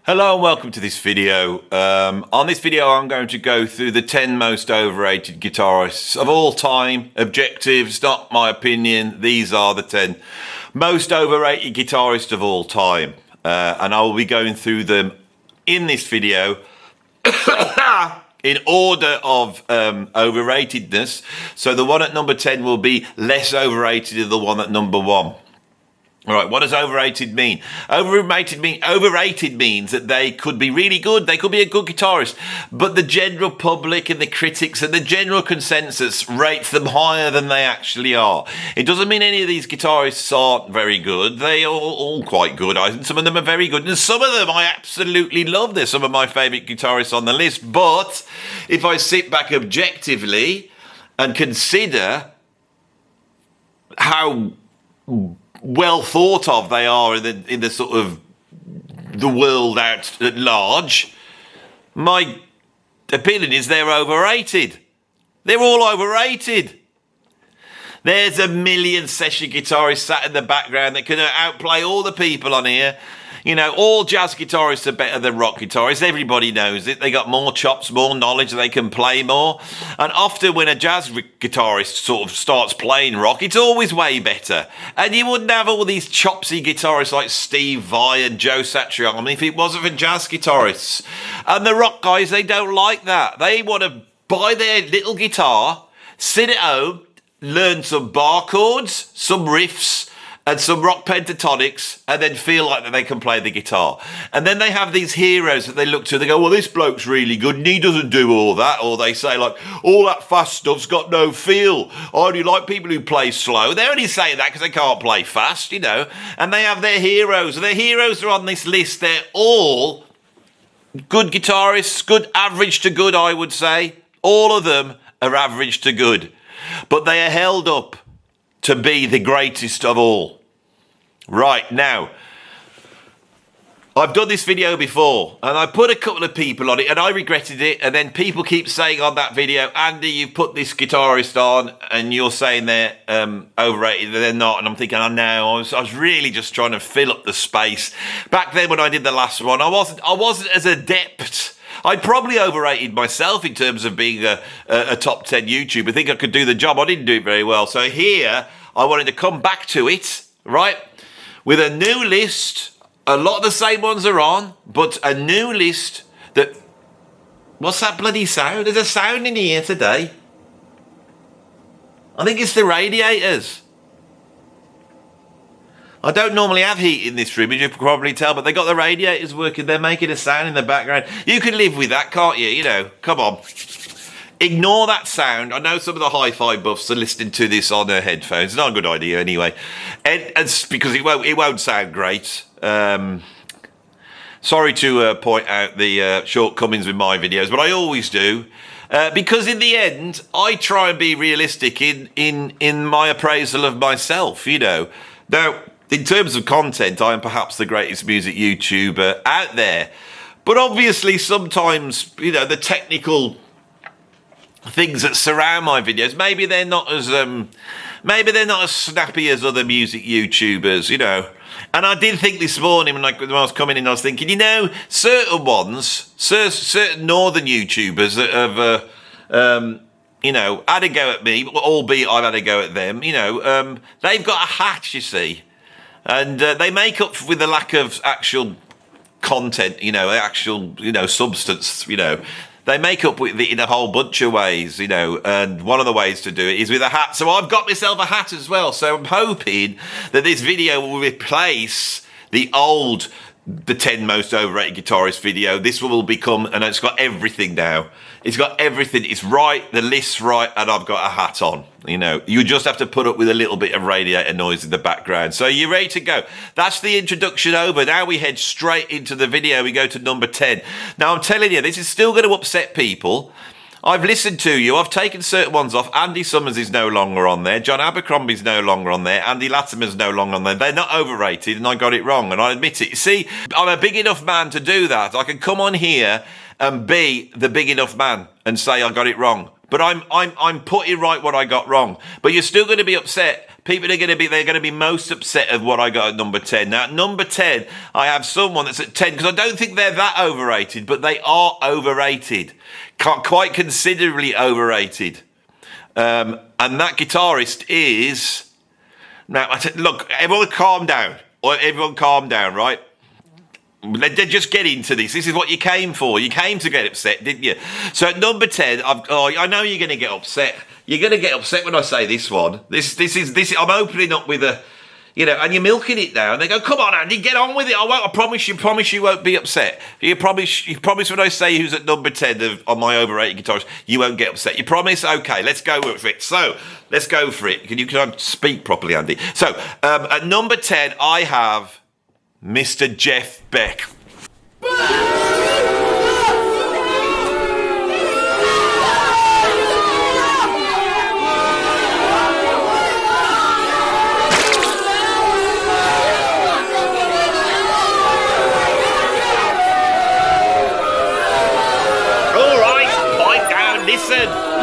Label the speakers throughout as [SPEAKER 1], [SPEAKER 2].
[SPEAKER 1] Hello and welcome to this video. On this video I'm going to go through the 10 most overrated guitarists of all time. Objectives, not my opinion. These are the 10 most overrated guitarists of all time. And I will be going through them in this video in order of overratedness. So the one at number 10 will be less overrated than the one at number 1. All right, what does overrated mean? Overrated means that they could be really good, they could be a good guitarist, but the general public and the critics and the general consensus rates them higher than they actually are. It doesn't mean any of these guitarists aren't very good. They are all quite good. Some of them are very good, and some of them I absolutely love. They're some of my favourite guitarists on the list, but if I sit back objectively and consider how well thought of they are in the sort of the world at large, my opinion is they're overrated. They're all overrated. There's a million session guitarists sat in the background that can outplay all the people on here. You know, all jazz guitarists are better than rock guitarists. Everybody knows it. They got more chops, more knowledge, they can play more. And often when a jazz guitarist sort of starts playing rock, it's always way better. And you wouldn't have all these chopsy guitarists like Steve Vai and Joe Satriani if it wasn't for jazz guitarists. And the rock guys, they don't like that. They want to buy their little guitar, sit at home, learn some bar chords, some riffs, and some rock pentatonics, and then feel like that they can play the guitar. And then they have these heroes that they look to, they go, well, this bloke's really good, and he doesn't do all that. Or they say, like, all that fast stuff's got no feel. I only like people who play slow. They only say that because they can't play fast, you know. And they have their heroes, and their heroes are on this list. They're all good guitarists, good, average to good, I would say. All of them are average to good. But they are held up to be the greatest of all. Right, now, I've done this video before, and I put a couple of people on it, and I regretted it, and then people keep saying on that video, Andy, you've put this guitarist on, and you're saying they're overrated, they're not, and I'm thinking, I know, I was really just trying to fill up the space. Back then when I did the last one, I wasn't as adept. I probably overrated myself in terms of being a top 10 YouTuber. I think I could do the job. I didn't do it very well. So here, I wanted to come back to it, right, with a new list. A lot of the same ones are on, but a new list that... What's that bloody sound? There's a sound in here today. I think it's the radiators. I don't normally have heat in this room, as you can probably tell, but they got the radiators working. They're making a sound in the background. You can live with that, can't you? You know, come on. Ignore that sound. I know some of the hi-fi buffs are listening to this on their headphones. It's not a good idea anyway. And because it won't sound great. Sorry to point out the shortcomings with my videos, but I always do. Because in the end, I try and be realistic in my appraisal of myself, you know. Now, in terms of content, I am perhaps the greatest music YouTuber out there. But obviously, sometimes, you know, the technical things that surround my videos, maybe they're not as snappy as other music YouTubers, you know. And I did think this morning when I was coming in, I was thinking, you know, certain northern YouTubers that have, you know, had a go at me, albeit I've had a go at them, you know, they've got a hat, you see. And they make up with the lack of actual content, you know, substance, you know. They make up with it in a whole bunch of ways, you know, and one of the ways to do it is with a hat. So I've got myself a hat as well. So I'm hoping that this video will replace the 10 most overrated guitarist video. This will become, and it's got everything now. It's got everything. It's right, the list's right, and I've got a hat on. You know, you just have to put up with a little bit of radiator noise in the background. So you're ready to go. That's the introduction over. Now we head straight into the video. We go to number 10. Now I'm telling you, this is still going to upset people. I've listened to you. I've taken certain ones off. Andy Summers is no longer on there. John Abercrombie's no longer on there. Andy Latimer's no longer on there. They're not overrated, and I got it wrong, and I admit it. You see, I'm a big enough man to do that. I can come on here and be the big enough man and say I got it wrong. But I'm putting right what I got wrong. But you're still going to be upset People are they're going to be most upset of what I got at number 10. Now, at number 10, I have someone that's at 10, because I don't think they're that overrated, but they are overrated. Quite considerably overrated. And that guitarist is... Now, look, everyone calm down. Everyone calm down, right? Let's just get into this. This is what you came for. You came to get upset, didn't you? So at number 10, I know you're going to get upset. You're going to get upset when I say this one. This is. I'm opening up with a, and you're milking it now. And they go, "Come on, Andy, get on with it. I won't. I promise you won't be upset. You promise when I say who's at number 10 on my overrated guitarist, you won't get upset. You promise? Okay, let's go with it. So let's go for it. Can you speak properly, Andy? So at number 10, I have Mr. Jeff Beck.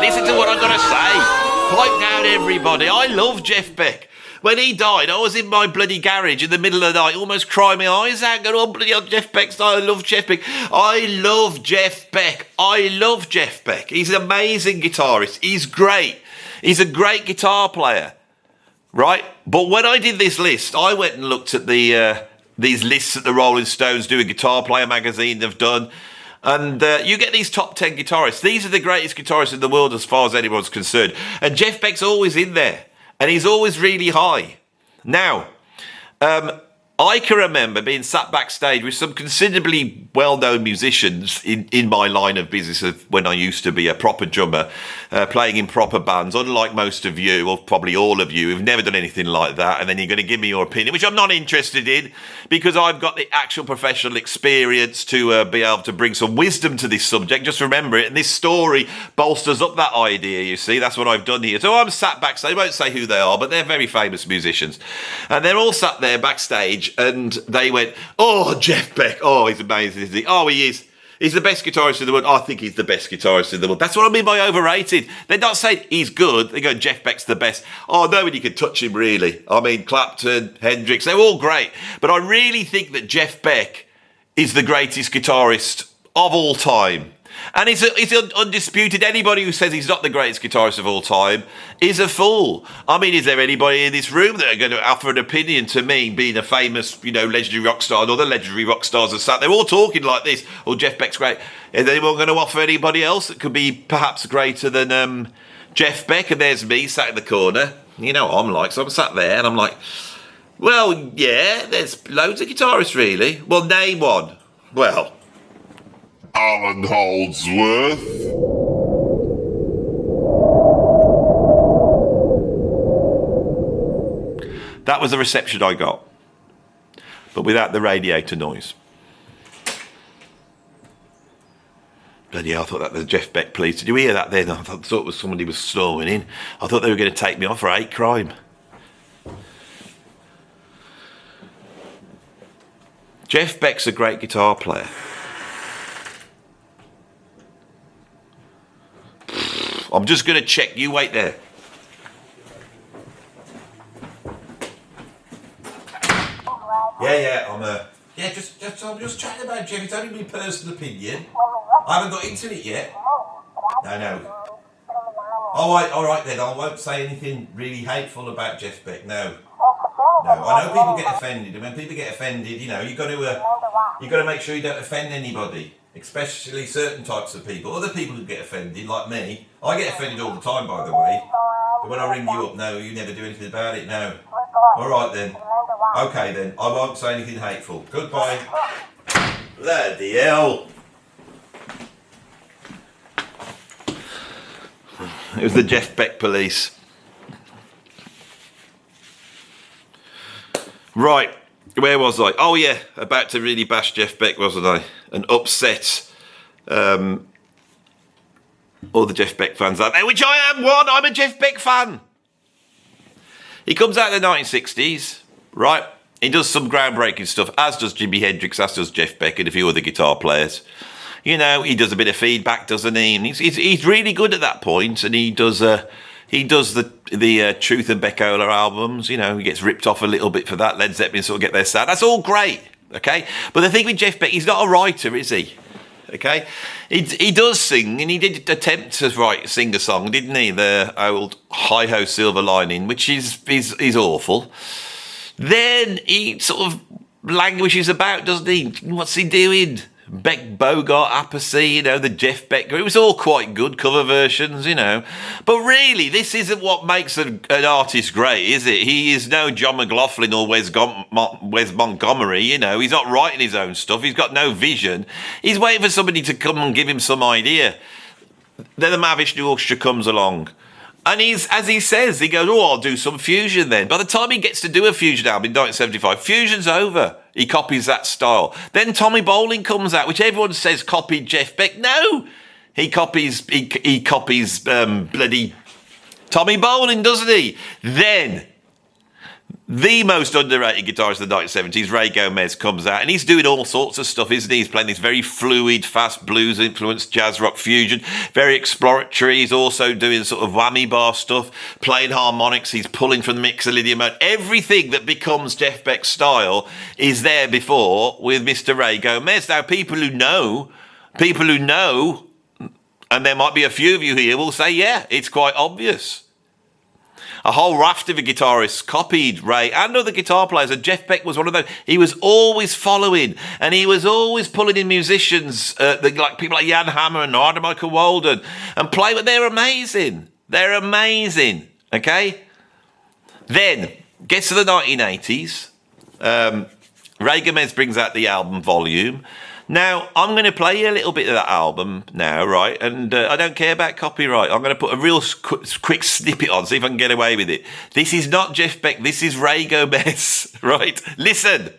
[SPEAKER 1] Listen to what I'm going to say. Pipe down, everybody. I love Jeff Beck. When he died, I was in my bloody garage in the middle of the night, almost crying my eyes out, going, "Oh, bloody hell, Jeff Beck's died. I love Jeff Beck." I love Jeff Beck. I love Jeff Beck. He's an amazing guitarist. He's great. He's a great guitar player, right? But when I did this list, I went and looked at these lists that the Rolling Stones do, a Guitar Player magazine have done. And you get these top 10 guitarists. These are the greatest guitarists in the world as far as anyone's concerned. And Jeff Beck's always in there. And he's always really high. Now, I can remember being sat backstage with some considerably well-known musicians in my line of business of when I used to be a proper drummer, playing in proper bands, unlike most of you, or probably all of you, who've never done anything like that, and then you're going to give me your opinion, which I'm not interested in, because I've got the actual professional experience to be able to bring some wisdom to this subject. Just remember it, and this story bolsters up that idea, you see. That's what I've done here. So I'm sat backstage, I won't say who they are, but they're very famous musicians. And they're all sat there backstage, and they went, "Oh, Jeff Beck, oh, he's amazing, isn't he? Oh, he is. He's the best guitarist in the world. I think he's the best guitarist in the world." That's what I mean by overrated. They're not saying he's good. They go, "Jeff Beck's the best." Oh, nobody could touch him, really. I mean, Clapton, Hendrix, they're all great. But I really think that Jeff Beck is the greatest guitarist of all time. And he's undisputed. Anybody who says he's not the greatest guitarist of all time is a fool. I mean, is there anybody in this room that are going to offer an opinion to me, being a famous, legendary rock star, and other legendary rock stars are sat there all talking like this? "Oh, Jeff Beck's great." Is anyone going to offer anybody else that could be perhaps greater than Jeff Beck? And there's me sat in the corner. You know what I'm like. So I'm sat there and I'm like, well, yeah, there's loads of guitarists, really. Well, name one. Well,
[SPEAKER 2] Alan Holdsworth.
[SPEAKER 1] That was the reception I got, but without the radiator noise. Bloody hell, I thought that was Jeff Beck, please. Did you hear that then? I thought it was somebody was storming in. I thought they were going to take me off for hate crime. Jeff Beck's a great guitar player. I'm just going to check. You wait there. Yeah, I'm just chatting about Jeff. It's only my personal opinion. I haven't got into it yet. No. All right then. I won't say anything really hateful about Jeff Beck. No. I know people get offended, and when people get offended, you've got to make sure you don't offend anybody, especially certain types of people. Other people who get offended, like me, I get offended all the time, by the way. But when I ring you up, no, you never do anything about it. No. All right then. Okay then. I won't say anything hateful. Goodbye. Bloody hell. It was the Jeff Beck police. Right, where was I? Oh yeah, about to really bash Jeff Beck, wasn't I? And upset all the Jeff Beck fans out there, which I am one. I'm a Jeff Beck fan. He comes out in the 1960s, right? He does some groundbreaking stuff, as does Jimi Hendrix, as does Jeff Beck and a few other guitar players. He does a bit of feedback, doesn't he? And he's really good at that point, and he He does the Truth and Beck albums. You know, he gets ripped off a little bit for that. Led Zeppelin sort of get their sound. That's all great, okay? But the thing with Jeff Beck, he's not a writer, is he? Okay, he does sing, and he did attempt to sing a song, didn't he? The old Hi Ho Silver Lining, which is awful. Then he sort of languishes about, doesn't he? What's he doing? Beck, Bogart, Apathy, you know, the Jeff Beck. It was all quite good cover versions, you know. But really, this isn't what makes an artist great, is it? He is no John McLaughlin or Wes Montgomery, you know. He's not writing his own stuff. He's got no vision. He's waiting for somebody to come and give him some idea. Then the Mavish New Orchestra comes along. And as he says, he goes, I'll do some fusion then. By the time he gets to do a fusion album in 1975, fusion's over. He copies that style. Then Tommy Bowling comes out, which everyone says copied Jeff Beck. No! He copies bloody Tommy Bowling, doesn't he? Then the most underrated guitarist of the 1970s, Ray Gomez, comes out, and he's doing all sorts of stuff, isn't he? He's playing this very fluid, fast blues-influenced jazz rock fusion, very exploratory. He's also doing sort of whammy bar stuff, playing harmonics. He's pulling from the mixolydian mode. Everything that becomes Jeff Beck's style is there before with Mr. Ray Gomez. Now, people who know, and there might be a few of you here, will say, yeah, it's quite obvious. A whole raft of guitarists copied Ray and other guitar players, and Jeff Beck was one of those. He was always following, and he was always pulling in musicians, like people like Jan Hammer and Arda Michael Walden, and play, but they're amazing. They're amazing, okay? Then, gets to the 1980s, Ray Gomez brings out the album Volume. Now, I'm going to play you a little bit of that album now, right? And I don't care about copyright. I'm going to put a real quick snippet on, see if I can get away with it. This is not Jeff Beck. This is Ray Gomez, right? Listen.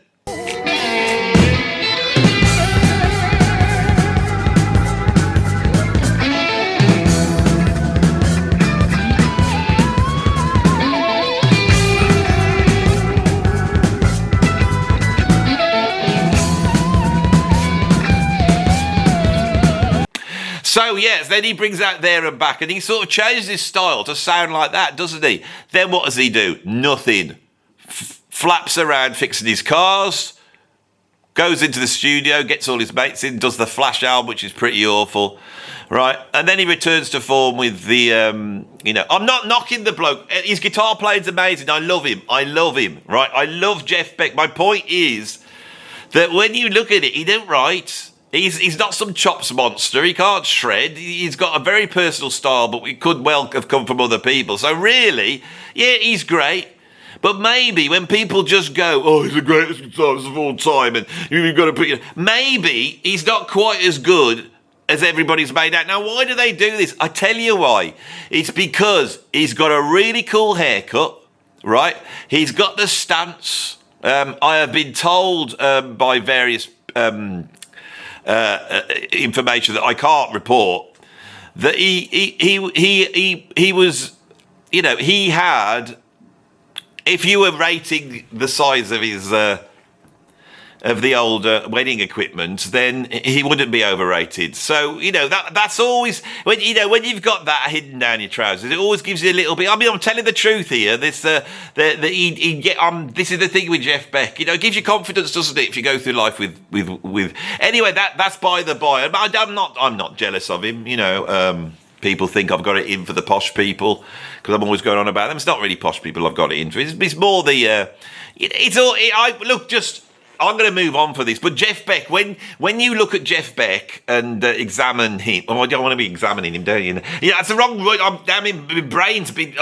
[SPEAKER 1] So, yes, then he brings out There and Back, and he sort of changes his style to sound like that, doesn't he? Then what does he do? Nothing. Flaps around fixing his cars, goes into the studio, gets all his mates in, does the Flash album, which is pretty awful, right? And then he returns to form with the, I'm not knocking the bloke. His guitar playing's amazing. I love him, right? I love Jeff Beck. My point is that when you look at it, he didn't write. He's not some chops monster. He can't shred. He's got a very personal style, but it could well have come from other people. So really, yeah, he's great. But maybe when people just go, he's the greatest guitarist of all time, and you've got to put maybe he's not quite as good as everybody's made out. Now, why do they do this? I tell you why. It's because he's got a really cool haircut, right? He's got the stance. I have been told by various information that I can't report, that he was, he had, if you were rating the size of his of the old wedding equipment, then he wouldn't be overrated. So that's always when you've got that hidden down your trousers, it always gives you a little bit. I mean, I'm telling the truth here. This this is the thing with Jeff Beck. It gives you confidence, doesn't it? If you go through life with anyway, that's by the by. I'm not jealous of him. People think I've got it in for the posh people because I'm always going on about them. It's not really posh people I've got it in for. It's more the I'm going to move on for this, but Jeff Beck, when you look at Jeff Beck and examine him, I don't want to be examining him, don't you? Yeah, that's the wrong word. My brain's been,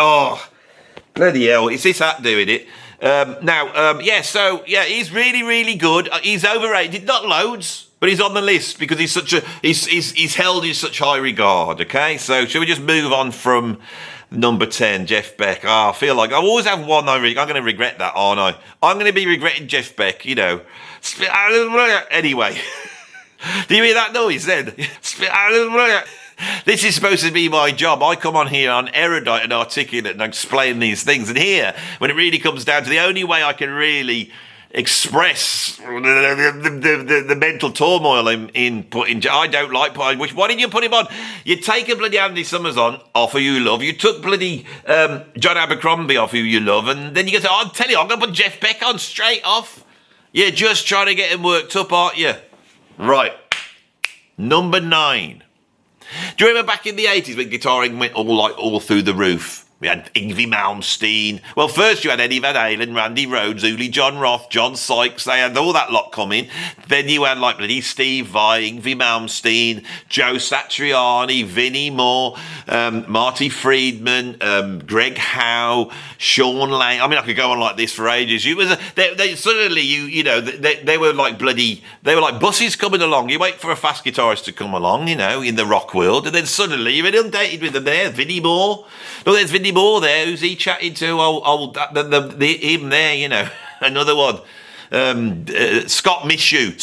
[SPEAKER 1] bloody hell, it's this hat doing it. He's really, really good. He's overrated, not loads, but he's on the list because he's held in such high regard, okay? So shall we just move on from number 10, Jeff Beck. I feel like I always have one. I'm going to regret that, aren't I? I'm going to be regretting Jeff Beck, Anyway. Do you hear that noise then? This is supposed to be my job. I come on here, I'm erudite and articulate and I explain these things. And here, when it really comes down to the only way I can really express the mental turmoil in putting. I don't like putting. Why didn't you put him on? You take a bloody Andy Summers on, off who you love. You took bloody John Abercrombie off who you love, and then you go, I'll tell you, I'm going to put Jeff Beck on straight off. You're just trying to get him worked up, aren't you? Right. Number 9. Do you remember back in the 80s when guitaring went all through the roof? We had Yngwie Malmsteen. Well, first you had Eddie Van Halen, Randy Rhoads, Uli John Roth, John Sykes. They had all that lot coming. Then you had like bloody Steve Vai, Yngwie Malmsteen, Joe Satriani, Vinnie Moore, Marty Friedman, Greg Howe, Sean Lang. I mean, I could go on like this for ages. They were like buses coming along. You wait for a fast guitarist to come along, in the rock world, and then suddenly you're inundated with them there. Vinnie Moore. Well, there's Vinnie Moore there. Who's he chatting to? Him there, another one. Scott Mishu,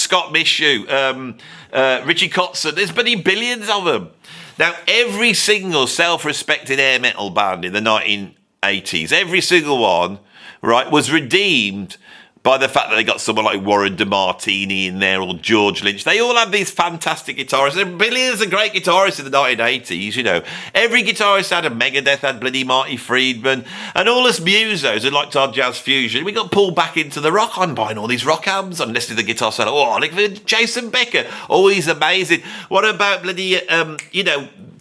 [SPEAKER 1] Richie Kotzen. There's bloody billions of them. Now, every single self-respecting hair metal band in the 1980s, every single one, right, was redeemed by the fact that they got someone like Warren DeMartini in there or George Lynch. They all had these fantastic guitarists. There are billions of great guitarists in the 1980s, Every guitarist had a Megadeth, had bloody Marty Friedman. And all us musos who liked our jazz fusion, we got pulled back into the rock. I'm buying all these rock albums. I'm listening to the guitar solo. Oh, look for Jason Becker. Oh, he's amazing. What about bloody,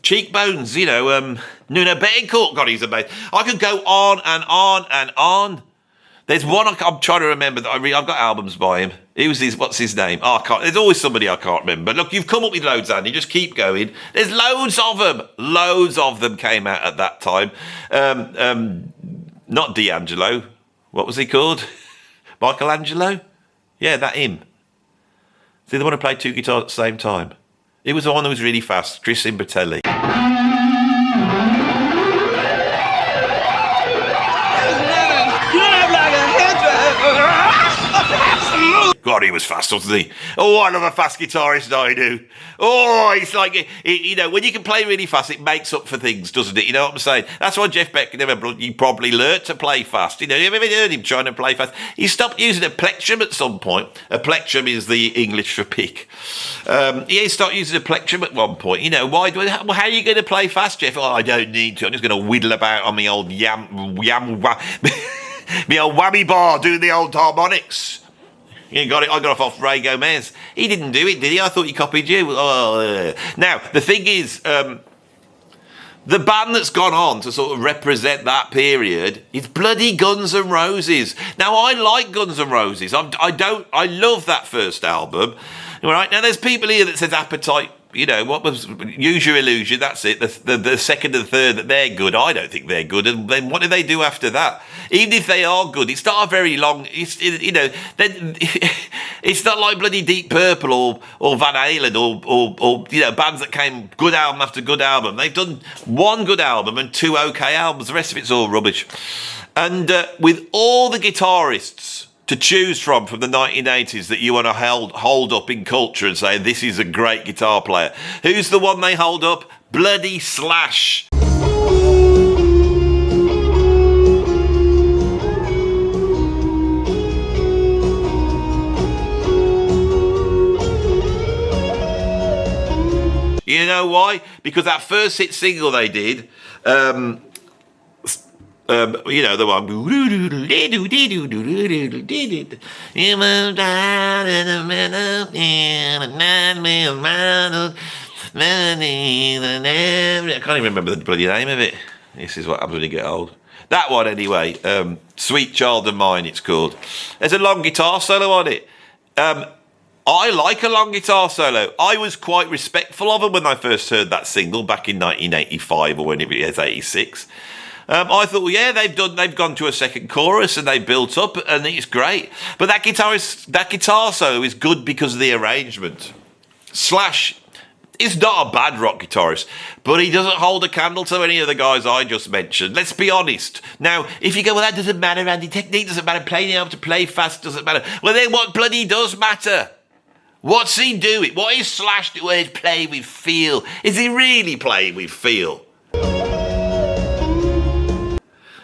[SPEAKER 1] Cheekbones, Nuno Bettencourt. God, he's amazing. I could go on and on and on. There's one I'm trying to remember that I've got albums by him. What's his name? Oh, There's always somebody I can't remember. Look, you've come up with loads, Andy. Just keep going. There's loads of them. Loads of them came out at that time. Not D'Angelo. What was he called? Michelangelo? Yeah, that him. Is he the one who played 2 guitars at the same time? He was the one that was really fast. Chris Imbatelli. God, he was fast, wasn't he? Oh, I love a fast guitarist, I do. Oh, it's like, when you can play really fast, it makes up for things, doesn't it? You know what I'm saying? That's why Jeff Beck he probably learnt to play fast. You ever heard him trying to play fast? He stopped using a plectrum at some point. A plectrum is the English for pick. He stopped using a plectrum at one point. Why? How are you going to play fast, Jeff? Oh, I don't need to. I'm just going to whittle about on my old my old whammy bar, doing the old harmonics. I got it off Ray Gomez. He didn't do it, did he? I thought he copied you. Oh. Now, the thing is, the band that's gone on to sort of represent that period is bloody Guns N' Roses. Now, I like Guns N' Roses. I love that first album. Right? Now, there's people here that says Appetite, what was Use Your Illusion, that's it. The second and third, that they're good. I don't think they're good. And then what do they do after that? Even if they are good, it's not a very long, it's not like bloody Deep Purple or Van Halen or bands that came good album after good album. They've done one good album and 2 okay albums. The rest of it's all rubbish. And with all the guitarists to choose from the 1980s that you want to hold up in culture and say, this is a great guitar player. Who's the one they hold up? Bloody Slash. You know why? Because that first hit single they did, the one. I can't even remember the bloody name of it. This is what happens when you get old. That one anyway. Sweet Child of Mine, it's called. There's a long guitar solo on it. I like a long guitar solo. I was quite respectful of them when I first heard that single back in 1985 or when it was 86. I thought, well, yeah, they've gone to a second chorus and they built up and it's great. But that guitar solo is good because of the arrangement. Slash is not a bad rock guitarist, but he doesn't hold a candle to any of the guys I just mentioned. Let's be honest. Now, if you go, well, that doesn't matter, Andy, technique doesn't matter, playing able to play fast doesn't matter. Well, then what bloody does matter? What's he doing? What is Slash doing? Play with feel. Is he really playing with feel?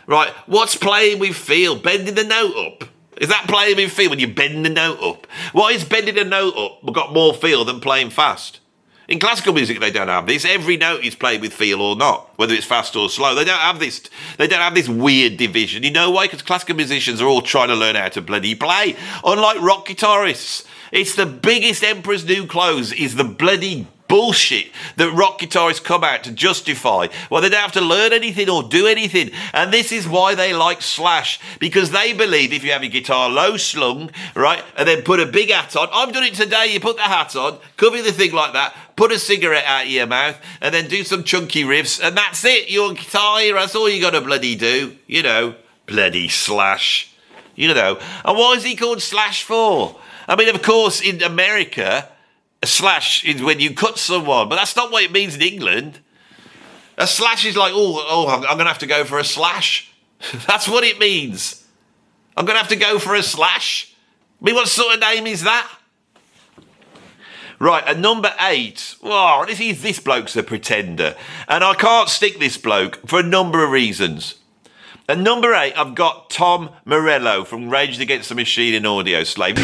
[SPEAKER 1] Right, what's playing with feel? Bending the note up? Is that playing with feel when you bend the note up? Why is bending a note up got more feel than playing fast? In classical music, they don't have this. Every note is played with feel or not, whether it's fast or slow. They don't have this. They don't have this weird division. You know why? Because classical musicians are all trying to learn how to bloody play. Unlike rock guitarists, it's the biggest Emperor's New Clothes is the bloody bullshit that rock guitarists come out to justify. Well, they don't have to learn anything or do anything. And this is why they like Slash, because they believe if you have your guitar low slung, right, and then put a big hat on. I've done it today. You put the hat on, cover the thing like that, put a cigarette out of your mouth, and then do some chunky riffs, and that's it. You're a guitar hero. That's all you got to bloody do. You know, bloody Slash. You know. And what is he called Slash for? I mean, of course, in America, a slash is when you cut someone, but that's not what it means in England. A slash is like, I'm going to have to go for a slash. That's what it means. I'm going to have to go for a slash. I mean, what sort of name is that? Right, at number 8, this bloke's a pretender. And I can't stick this bloke for a number of reasons. At number 8, I've got Tom Morello from Rage Against the Machine and Audio Slave.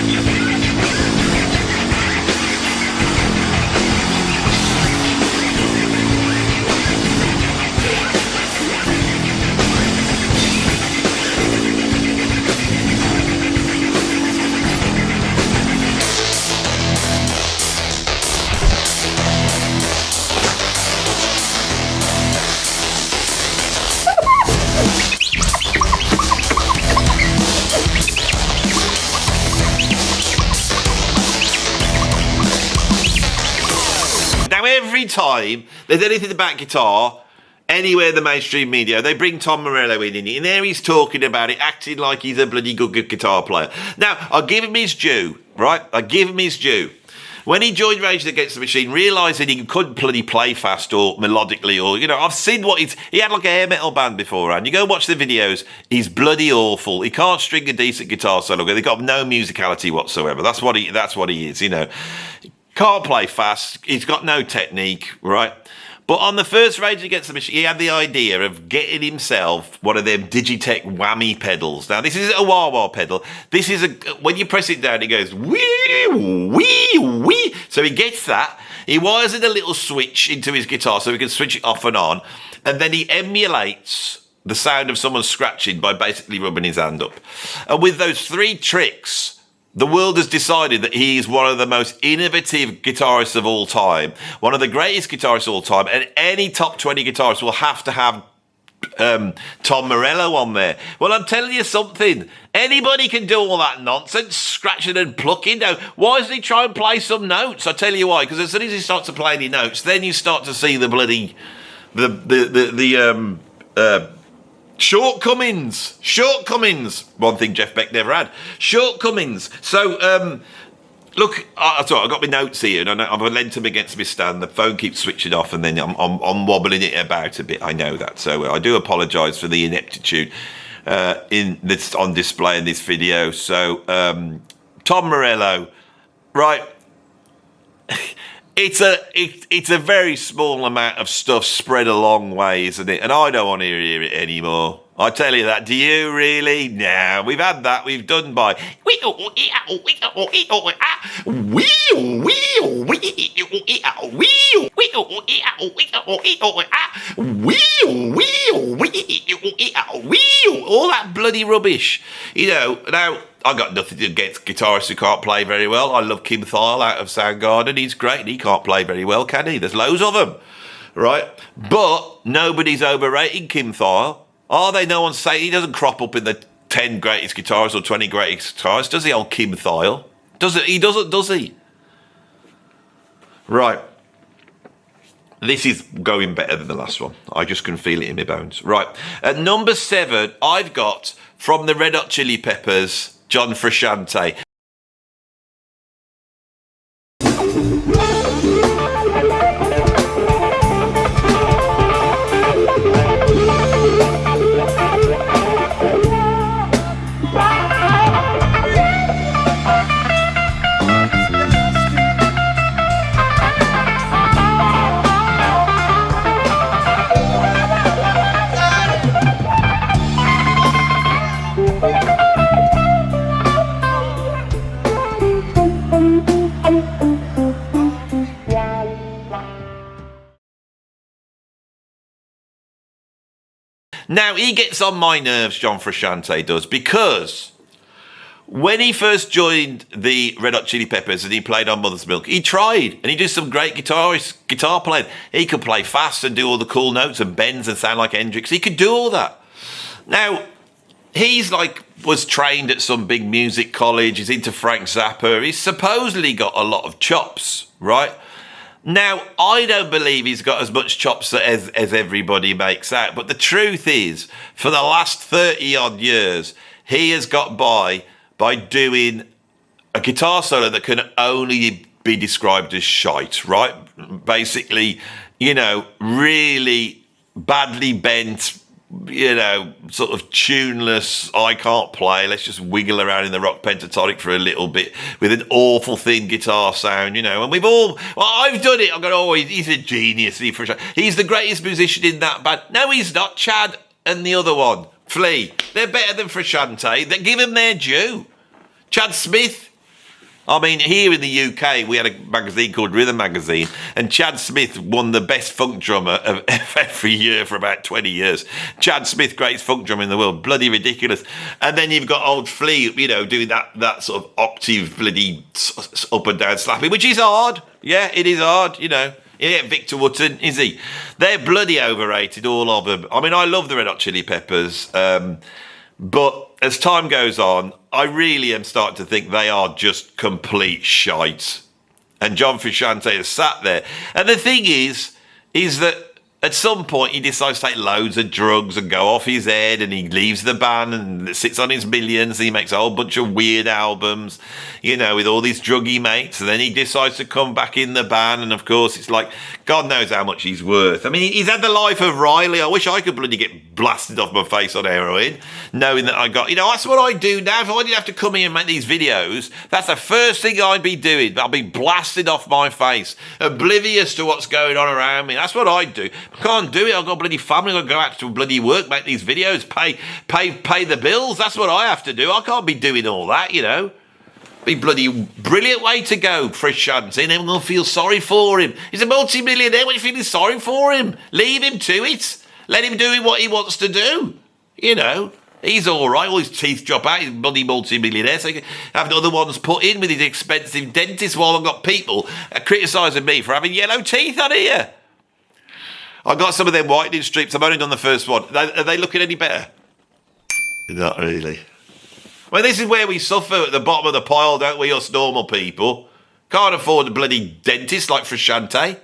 [SPEAKER 1] Every time there's anything about guitar, anywhere in the mainstream media, they bring Tom Morello in it, and there he's talking about it, acting like he's a bloody good guitar player. Now, I'll give him his due, right? I'll give him his due. When he joined Rage Against the Machine, realising he couldn't bloody play fast or melodically, or, you know, I've seen he had like a hair metal band beforehand. You go watch the videos, he's bloody awful. He can't string a decent guitar solo. They've got no musicality whatsoever. That's what he is, you know. Can't play fast. He's got no technique, right? But on the first Rage Against the Machine, he had the idea of getting himself one of them Digitech whammy pedals. Now, this isn't a wah-wah pedal. This is when you press it down, it goes wee, wee, wee. So he gets that. He wires in a little switch into his guitar so he can switch it off and on. And then he emulates the sound of someone scratching by basically rubbing his hand up. And with those 3 tricks, the world has decided that he is one of the most innovative guitarists of all time, one of the greatest guitarists of all time, and any top 20 guitarist will have to have Tom Morello on there. Well, I'm telling you something. Anybody can do all that nonsense, scratching and plucking. Now, why doesn't he try and play some notes? I'll tell you why. Because as soon as he starts to play any notes, then you start to see the bloody shortcomings. One thing Jeff Beck never had. Shortcomings. So, look, I got my notes here, and I've lent them against my stand. The phone keeps switching off, and then I'm wobbling it about a bit. I know that, so I do apologise for the ineptitude that's on display in this video. So, Tom Morello, right? It's a very small amount of stuff spread a long way, isn't it? And I don't want to hear it anymore. I tell you that. Do you really? No, we've had that. We've done by. All that bloody rubbish. You know, now, I got nothing against guitarists who can't play very well. I love Kim Thile out of Soundgarden. He's great and he can't play very well, can he? There's loads of them, right? But nobody's overrating Kim Thile. Are they? No one's saying he doesn't crop up in the 10 greatest guitarists or 20 greatest guitarists, does he, old Kim Thile? He doesn't, does he? Right. This is going better than the last one. I just can feel it in my bones. Right. At number 7, I've got from the Red Hot Chili Peppers, John Frusciante. Now, he gets on my nerves, John Frusciante does, because when he first joined the Red Hot Chili Peppers and he played on Mother's Milk, he tried, and he did some great guitar playing. He could play fast and do all the cool notes and bends and sound like Hendrix. He could do all that. Now, he's was trained at some big music college. He's into Frank Zappa. He's supposedly got a lot of chops, right? Now, I don't believe he's got as much chops as everybody makes out. But the truth is, for the last 30 odd years, he has got by doing a guitar solo that can only be described as shite, right? Basically, really badly bent, sort of tuneless, I can't play, let's just wiggle around in the rock pentatonic for a little bit with an awful thin guitar sound, and we've all, I've done it, I've got, he's a genius, he's the greatest musician in that band. No, he's not. Chad and the other one, Flea, they're better than Frusciante. They give him their due. Chad Smith, here in the UK, we had a magazine called Rhythm Magazine, and Chad Smith won the best funk drummer of every year for about 20 years. Chad Smith, greatest funk drummer in the world, bloody ridiculous. And then you've got old Flea, doing that sort of octave bloody up and down slapping, which is hard. Yeah, it is hard, Yeah, Victor Wooten, is he? They're bloody overrated, all of them. I love the Red Hot Chili Peppers, but as time goes on, I really am starting to think they are just complete shite. And John Frusciante has sat there. And the thing is that at some point he decides to take loads of drugs and go off his head, and he leaves the band and sits on his millions, and he makes a whole bunch of weird albums, with all these druggy mates, and then he decides to come back in the band, and of course it's like, God knows how much he's worth. He's had the life of Riley. I wish I could bloody get blasted off my face on heroin, knowing that I got, that's what I do now. If I didn't have to come here and make these videos, that's the first thing I'd be doing. I'll be blasted off my face, oblivious to what's going on around me. That's what I'd do. I can't do it. I've got a bloody family. I've got to go out to bloody work, make these videos, pay the bills. That's what I have to do. I can't be doing all that, Be bloody brilliant way to go, Frusciante, and everyone will feel sorry for him. He's a multi-millionaire. What are you feeling sorry for him? Leave him to it. Let him do what he wants to do. He's all right. All his teeth drop out. He's a bloody multi-millionaire. So he can have other ones put in with his expensive dentist, while I've got people criticising me for having yellow teeth on here. I got some of them whitening strips. I've only done the first one. Are they looking any better? Not really. This is where we suffer at the bottom of the pile, don't we, us normal people? Can't afford a bloody dentist like Frusciante.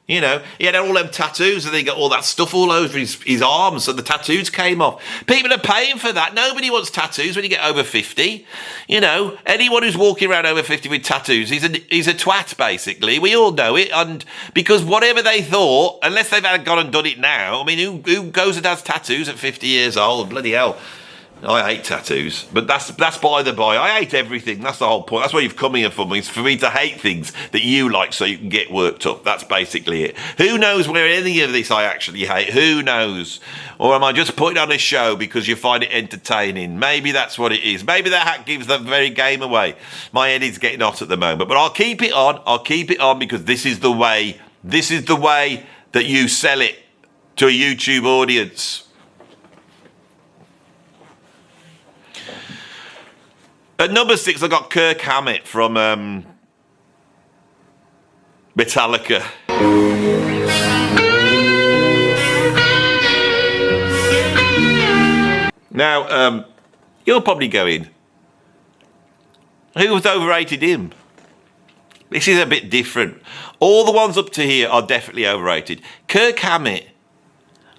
[SPEAKER 1] He had all them tattoos, and then he got all that stuff all over his arms, so the tattoos came off. People are paying for that. Nobody wants tattoos when you get over 50. Anyone who's walking around over 50 with tattoos, he's a twat, basically. We all know it, and because whatever they thought, unless they've gone and done it now, who goes and has tattoos at 50 years old? Bloody hell. I hate tattoos, but that's by the by. I hate everything. That's the whole point. That's why you've come here for me. It's for me to hate things that you like, so you can get worked up. That's basically it. Who knows where any of this I actually hate? Who knows? Or am I just putting on a show because you find it entertaining? Maybe that's what it is. Maybe the hat gives the very game away. My head is getting hot at the moment, but I'll keep it on. I'll keep it on because this is the way. This is the way that you sell it to a YouTube audience. At number 6, I got Kirk Hammett from Metallica. Now, you're probably going, who was overrated him? This is a bit different. All the ones up to here are definitely overrated. Kirk Hammett,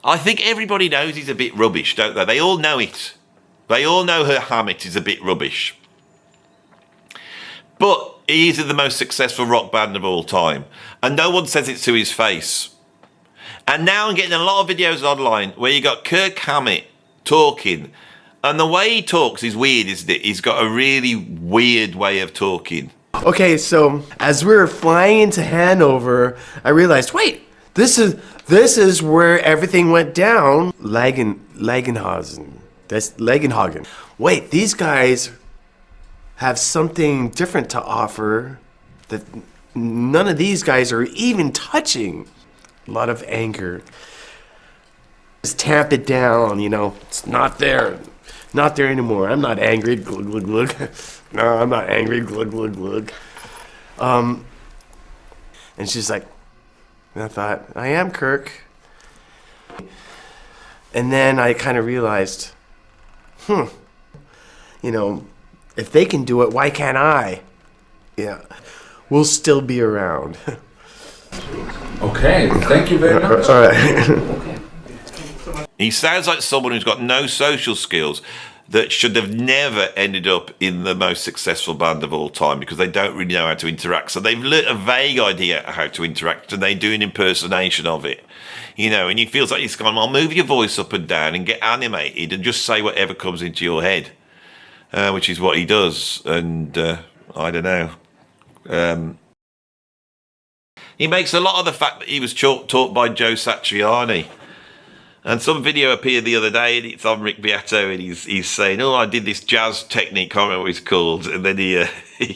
[SPEAKER 1] I think everybody knows he's a bit rubbish, don't they? They all know it. They all know her Hammett is a bit rubbish. But he is the most successful rock band of all time. And no one says it to his face. And now I'm getting a lot of videos online where you got Kirk Hammett talking. And the way he talks is weird, isn't it? He's got a really weird way of talking.
[SPEAKER 3] Okay, so as we were flying into Hanover, I realized, wait, this is where everything went down. Lagenhagen. That's Lagenhagen. Wait, these guys have something different to offer that none of these guys are even touching. A lot of anger. Just tamp it down, you know. It's not there. Not there anymore. I'm not angry. Glug, glug, glug. No, I'm not angry. Glug, glug, glug. And she's like, and I thought, I am Kirk. And then I kind of realized, you know, if they can do it, why can't I? Yeah, we'll still be around.
[SPEAKER 4] Okay, thank you very much.
[SPEAKER 3] All right.
[SPEAKER 1] He sounds like someone who's got no social skills that should have never ended up in the most successful band of all time because they don't really know how to interact. So they've learnt a vague idea of how to interact and they do an impersonation of it. You know, and he feels like he's gone, well, move your voice up and down and get animated and just say whatever comes into your head, which is what he does. And I don't know. He makes a lot of the fact that he was taught by Joe Satriani. And some video appeared the other day, and it's on Rick Beato, and he's saying, "Oh, I did this jazz technique, can't remember what it's called," and then he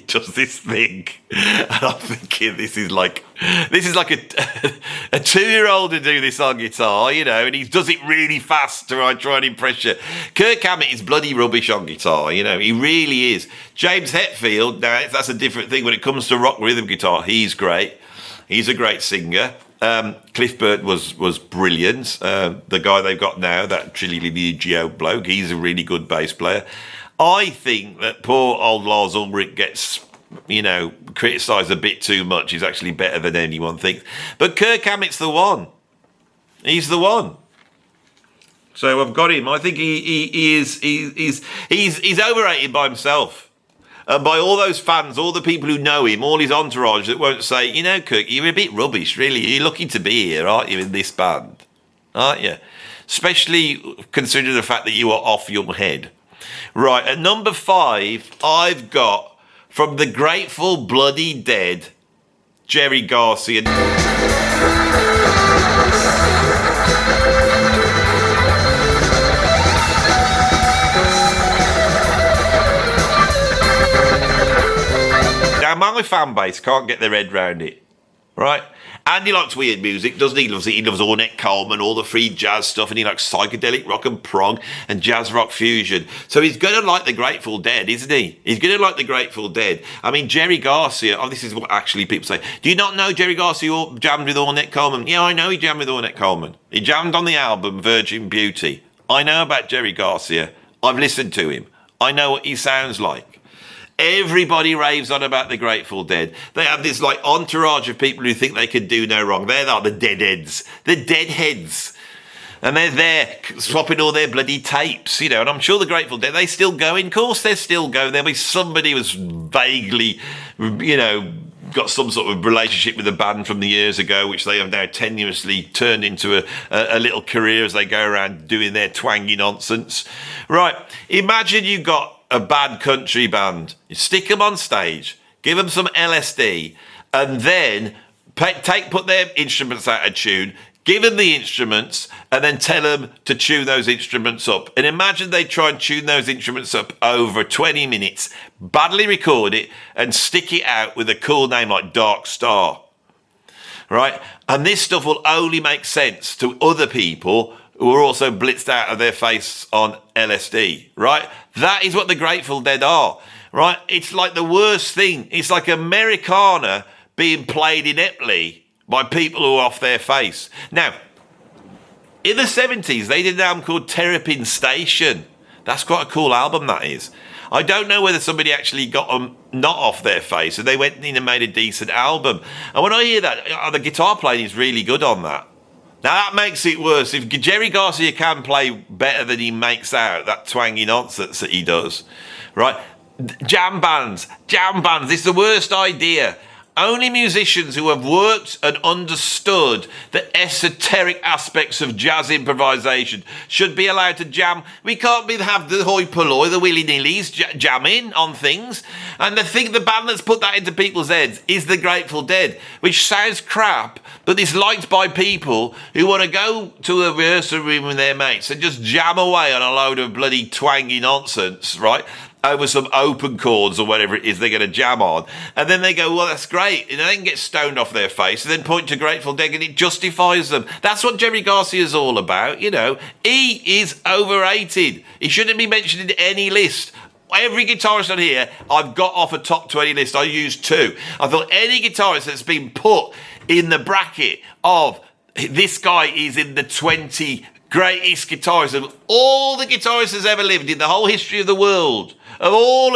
[SPEAKER 1] does this thing, and I'm thinking, this is like a 2-year-old to do this on guitar, you know, and he does it really fast to try and impress you. Kirk Hammett is bloody rubbish on guitar, you know, he really is. James Hetfield, now that's a different thing when it comes to rock rhythm guitar. He's great. He's a great singer. Cliff Burton was brilliant. The guy they've got now, that Triligio bloke, he's a really good bass player. I think that poor old Lars Ulrich gets, you know, criticised a bit too much. He's actually better than anyone thinks. But Kirk Hammett's the one. He's the one. So I've got him. I think he's overrated by himself. And by all those fans, all the people who know him, all his entourage that won't say, you know, Kirk, you're a bit rubbish, really. You're lucky to be here, aren't you, in this band? Aren't you? Especially considering the fact that you are off your head. Right, at number 5, I've got, from the Grateful Bloody Dead, Jerry Garcia. Now, my fan base can't get their head round it, right? Andy likes weird music, doesn't he? He loves Ornette Coleman, all the free jazz stuff, and he likes psychedelic rock and prog and jazz rock fusion. So he's going to like the Grateful Dead, isn't he? He's going to like the Grateful Dead. I mean, Jerry Garcia, this is what actually people say. Do you not know Jerry Garcia jammed with Ornette Coleman? Yeah, I know he jammed with Ornette Coleman. He jammed on the album Virgin Beauty. I know about Jerry Garcia. I've listened to him. I know what he sounds like. Everybody raves on about the Grateful Dead. They have this like entourage of people who think they can do no wrong. They're like the deadheads, the deadheads. And they're there swapping all their bloody tapes, you know. And I'm sure the Grateful Dead, they still going. Of course they're still going. There'll be somebody who's vaguely, you know, got some sort of relationship with the band from the years ago, which they have now tenuously turned into a little career as they go around doing their twangy nonsense. Right, imagine you got a bad country band. You stick them on stage, give them some LSD, and then put their instruments out of tune, give them the instruments, and then tell them to tune those instruments up. And imagine they try and tune those instruments up over 20 minutes, badly record it, and stick it out with a cool name like Dark Star. Right? And this stuff will only make sense to other people who are also blitzed out of their face on LSD, right? That is what the Grateful Dead are, right? It's like the worst thing. It's like Americana being played ineptly by people who are off their face. Now, in the 70s, they did an album called Terrapin Station. That's quite a cool album, that is. I don't know whether somebody actually got them not off their face and they went in and made a decent album. And when I hear that, the guitar playing is really good on that. Now that makes it worse. If Jerry Garcia can play better than he makes out, that twangy nonsense that he does, right? Jam bands, this is the worst idea. Only musicians who have worked and understood the esoteric aspects of jazz improvisation should be allowed to jam. We can't have the hoi polloi, the willy-nillys jamming on things. And the band that's put that into people's heads is the Grateful Dead, which sounds crap, but is liked by people who want to go to a rehearsal room with their mates and just jam away on a load of bloody twangy nonsense, right? over some open chords or whatever it is they're going to jam on. And then they go, well, that's great. And they can get stoned off their face and then point to Grateful Dead and it justifies them. That's what Jerry Garcia's all about, you know. He is overrated. He shouldn't be mentioned in any list. Every guitarist on here, I've got off a top 20 list. I used 2. I thought any guitarist that's been put in the bracket of this guy is in the 20 greatest guitarists of all the guitarists that's ever lived in the whole history of the world, of all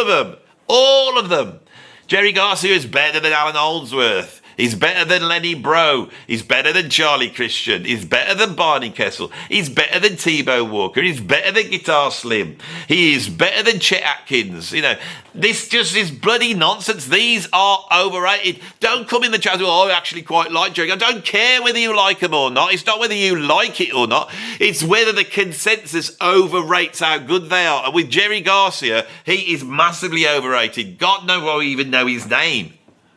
[SPEAKER 1] of them, Jerry Garcia is better than Alan Holdsworth. He's better than Lenny Bro. He's better than Charlie Christian. He's better than Barney Kessel. He's better than T-Bone Walker. He's better than Guitar Slim. He is better than Chet Atkins. You know, this just is bloody nonsense. These are overrated. Don't come in the chat and say, oh, I actually quite like Jerry. I don't care whether you like him or not. It's not whether you like it or not. It's whether the consensus overrates how good they are. And with Jerry Garcia, he is massively overrated. God knows I even know his name.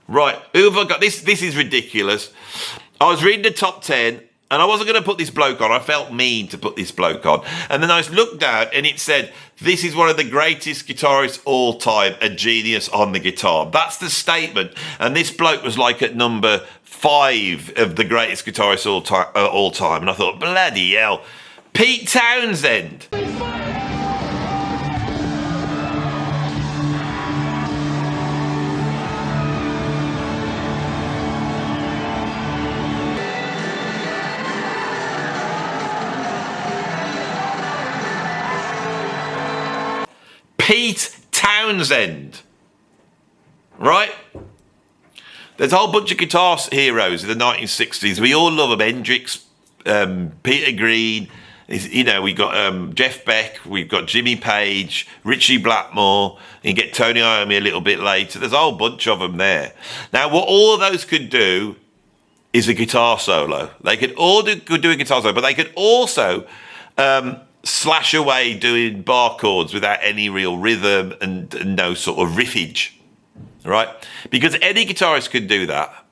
[SPEAKER 1] Right, who have I got? This is ridiculous. I was reading the top 10 and I wasn't going to put this bloke on. I felt mean to put this bloke on. And then I looked down and it said, this is one of the greatest guitarists all time, a genius on the guitar. That's the statement. And this bloke was like at number 5 of the greatest guitarists all time. And I thought, bloody hell. Pete Townshend. Pete Townshend, right? There's a whole bunch of guitar heroes in the 1960s. We all love them. Hendrix, Peter Green, you know, we got Jeff Beck, we've got Jimmy Page, Richie Blackmore, and you get Tony Iommi a little bit later. There's a whole bunch of them there. Now, what all of those could do is a guitar solo. They could all do a guitar solo, but they could also slash away doing bar chords without any real rhythm and no sort of riffage, right? Because any guitarist can do that.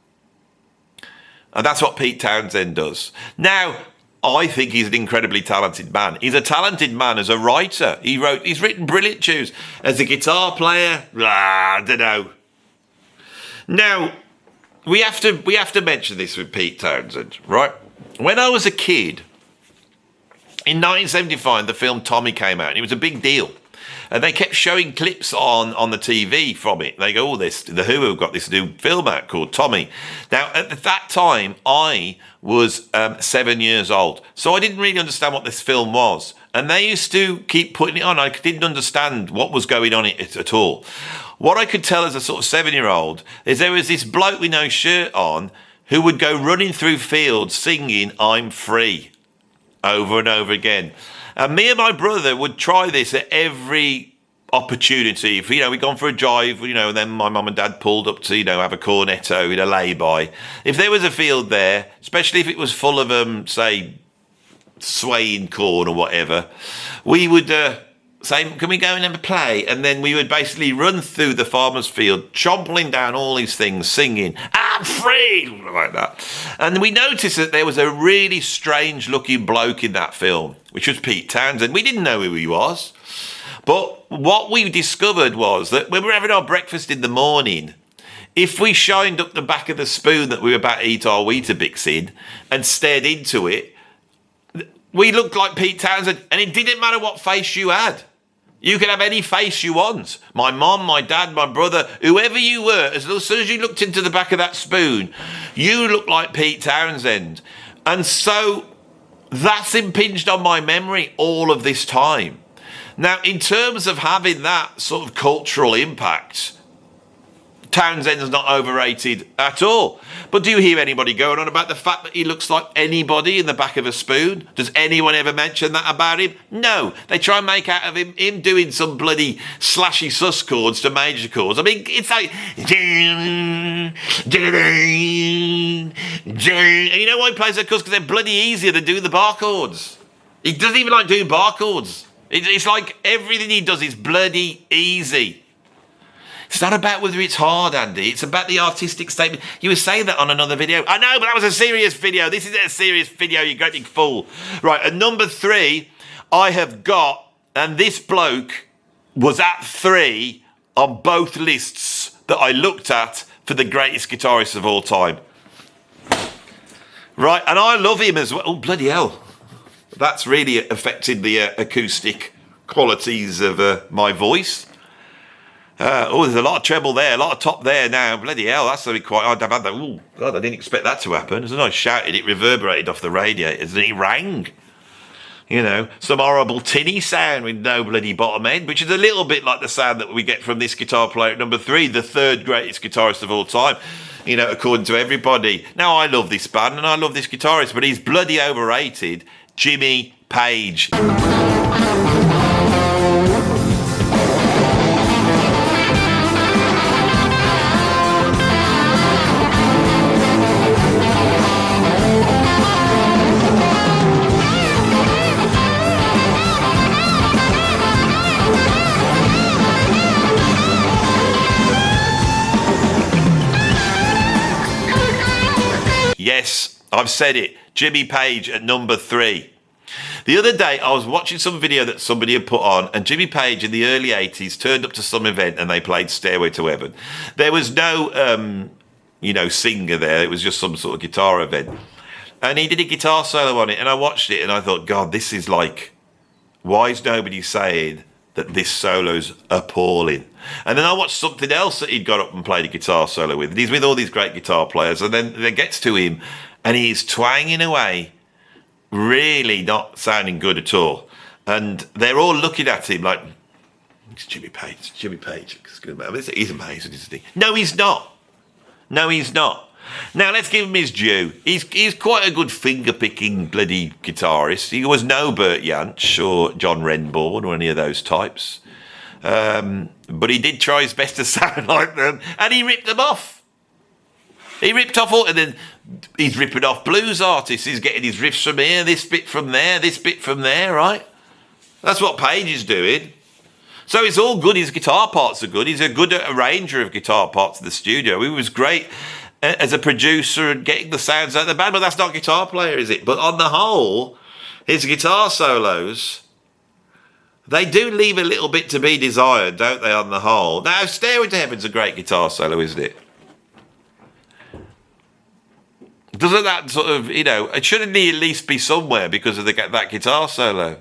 [SPEAKER 1] And that's what Pete Townshend does. Now, I think he's an incredibly talented man. He's a talented man as a writer. He's written brilliant tunes. As a guitar player, I don't know. Now, we have to mention this with Pete Townshend, right? When I was a kid, in 1975, the film Tommy came out, and it was a big deal. And they kept showing clips on the TV from it. They go, the Who have got this new film out called Tommy. Now, at that time, I was 7 years old. So I didn't really understand what this film was. And they used to keep putting it on. I didn't understand what was going on at all. What I could tell as a sort of 7-year-old is there was this bloke with no shirt on who would go running through fields singing, I'm Free, over and over again. And me and my brother would try this at every opportunity. If, we'd gone for a drive, and then my mum and dad pulled up to, have a cornetto in a lay-by. If there was a field there, especially if it was full of, say, swaying corn or whatever, we would say, can we go and have a play? And then we would basically run through the farmer's field, chomping down all these things, singing, I'm free, like that. And we noticed that there was a really strange looking bloke in that film, which was Pete Townshend. We didn't know who he was. But what we discovered was that when we were having our breakfast in the morning, if we shined up the back of the spoon that we were about to eat our Weetabix in and stared into it, we looked like Pete Townshend, and it didn't matter what face you had. You could have any face you want. My mom, my dad, my brother, whoever you were, as soon as you looked into the back of that spoon, you looked like Pete Townshend. And so that's impinged on my memory all of this time. Now, in terms of having that sort of cultural impact, Townshend's not overrated at all. But do you hear anybody going on about the fact that he looks like anybody in the back of a spoon? Does anyone ever mention that about him? No. They try and make out of him doing some bloody slashy sus chords to major chords. I mean, it's like... And you know why he plays those chords? Because they're bloody easier than doing the bar chords. He doesn't even like doing bar chords. It's like everything he does is bloody easy. It's not about whether it's hard, Andy. It's about the artistic statement. You were saying that on another video. I know, but that was a serious video. This isn't a serious video, you great big fool. Right, at number 3, I have got, and this bloke was at 3 on both lists that I looked at for the greatest guitarists of all time. Right, and I love him as well. Oh, bloody hell. That's really affected the acoustic qualities of my voice. There's a lot of treble there, a lot of top there now. Bloody hell, that's going to be quite hard. Oh, God, I didn't expect that to happen. As I shouted, it reverberated off the radiators and it rang. You know, some horrible tinny sound with no bloody bottom end, which is a little bit like the sound that we get from this guitar player at number 3, the 3rd greatest guitarist of all time, you know, according to everybody. Now, I love this band and I love this guitarist, but he's bloody overrated. Jimmy Page. Yes, I've said it. Jimmy Page at number 3. The other day, I was watching some video that somebody had put on, and Jimmy Page in the early 80s turned up to some event and they played Stairway to Heaven. There was no, singer there. It was just some sort of guitar event. And he did a guitar solo on it, and I watched it and I thought, God, this is like, why is nobody saying that this solo's appalling? And then I watched something else that he'd got up and played a guitar solo with. And he's with all these great guitar players. And then it gets to him and he's twanging away, really not sounding good at all. And they're all looking at him like, it's Jimmy Page, it's Jimmy Page. He's amazing, isn't he? No, he's not. No, he's not. Now, let's give him his due. He's quite a good finger-picking bloody guitarist. He was no Bert Jansch or John Renbourn or any of those types. But he did try his best to sound like them, and he ripped them off. He ripped off all, and then he's ripping off blues artists. He's getting his riffs from here, this bit from there, this bit from there, right? That's what Page is doing. So it's all good. His guitar parts are good. He's a good arranger of guitar parts in the studio. He was great as a producer and getting the sounds out of the band, but that's not guitar player, is it? But on the whole, his guitar solos, they do leave a little bit to be desired, don't they, on the whole? Now, Stairway to Heaven's a great guitar solo, isn't it? Doesn't that sort of, it shouldn't he at least be somewhere because of that guitar solo?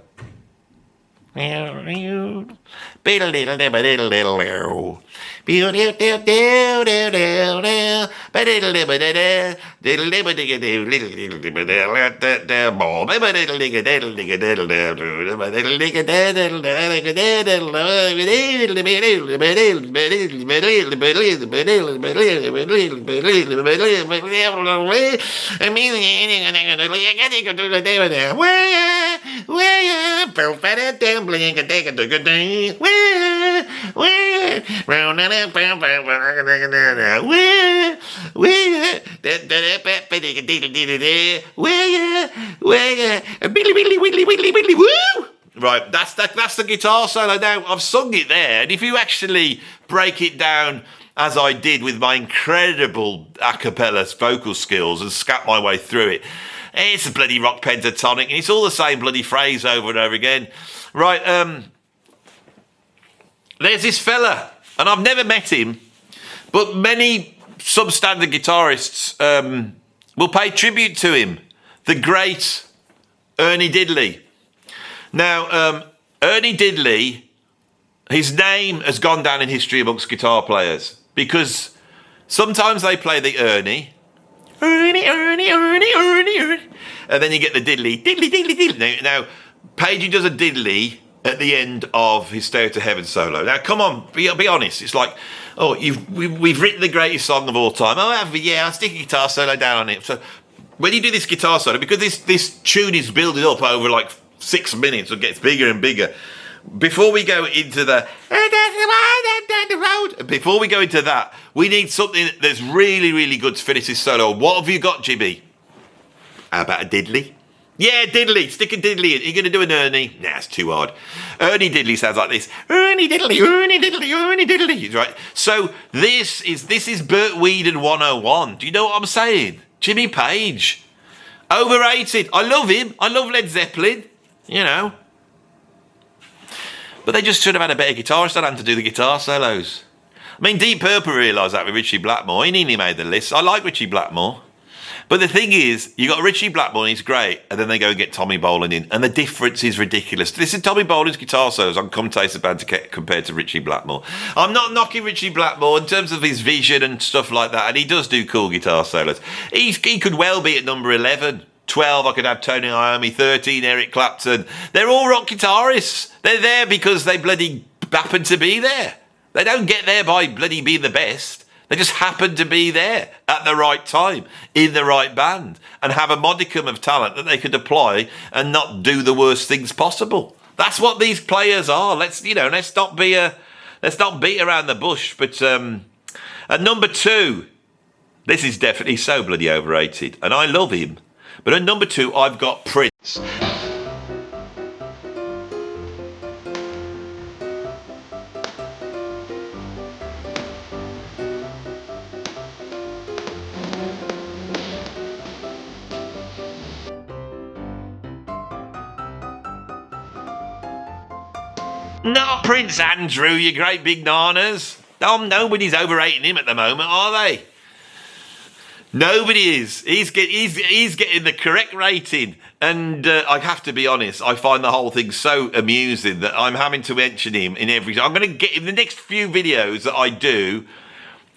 [SPEAKER 1] Right, that's the guitar solo. Now, I've sung it there, and if you actually break it down as I did with my incredible a cappella vocal skills and scat my way through it, it's a bloody rock pentatonic, and it's all the same bloody phrase over and over again. Right, there's this fella, and I've never met him, but many substandard guitarists will pay tribute to him, the great Ernie Diddley. Now, Ernie Diddley, his name has gone down in history amongst guitar players because sometimes they play the Ernie, and then you get the diddly, diddly, diddly, diddly. Now, Pagey does a diddly at the end of his Stairway to Heaven solo. Now, come on, be honest. It's like, we've written the greatest song of all time. Oh, have we? Yeah, I'll stick a guitar solo down on it. So when you do this guitar solo, because this tune is building up over like 6 minutes, it gets bigger and bigger. Before we go into before we go into that, we need something that's really, really good to finish this solo. What have you got, Jimmy? How about a diddly? Yeah, diddly. Stick a diddly in. Are you going to do an Ernie? Nah, it's too hard. Ernie diddly sounds like this. Ernie diddly, Ernie diddly, Ernie diddly. Right. So this is Burt Weedon 101. Do you know what I'm saying? Jimmy Page. Overrated. I love him. I love Led Zeppelin. But they just should have had a better guitarist on hand to do the guitar solos. I mean, Deep Purple realised that with Richie Blackmore. He nearly made the list. I like Richie Blackmore. But the thing is, you got Richie Blackmore, and he's great, and then they go and get Tommy Bolin in, and the difference is ridiculous. This is Tommy Bolin's guitar solos on Come Taste the Bandcamp compared to Richie Blackmore. I'm not knocking Richie Blackmore in terms of his vision and stuff like that, and he does do cool guitar solos. He could well be at number 11. 12, I could have Tony Iommi. 13, Eric Clapton. They're all rock guitarists. They're there because they bloody happen to be there. They don't get there by bloody being the best. They just happen to be there at the right time, in the right band, and have a modicum of talent that they could apply and not do the worst things possible. That's what these players are. Let's not beat around the bush. But at number 2, this is definitely so bloody overrated, and I love him. But at number 2, I've got Prince. Not Prince Andrew, you great big nanas. Oh, nobody's overrating him at the moment, are they? Nobody is. He's getting the correct rating. And I have to be honest, I find the whole thing so amusing that I'm having to mention him in every... I'm going to get in the next few videos that I do,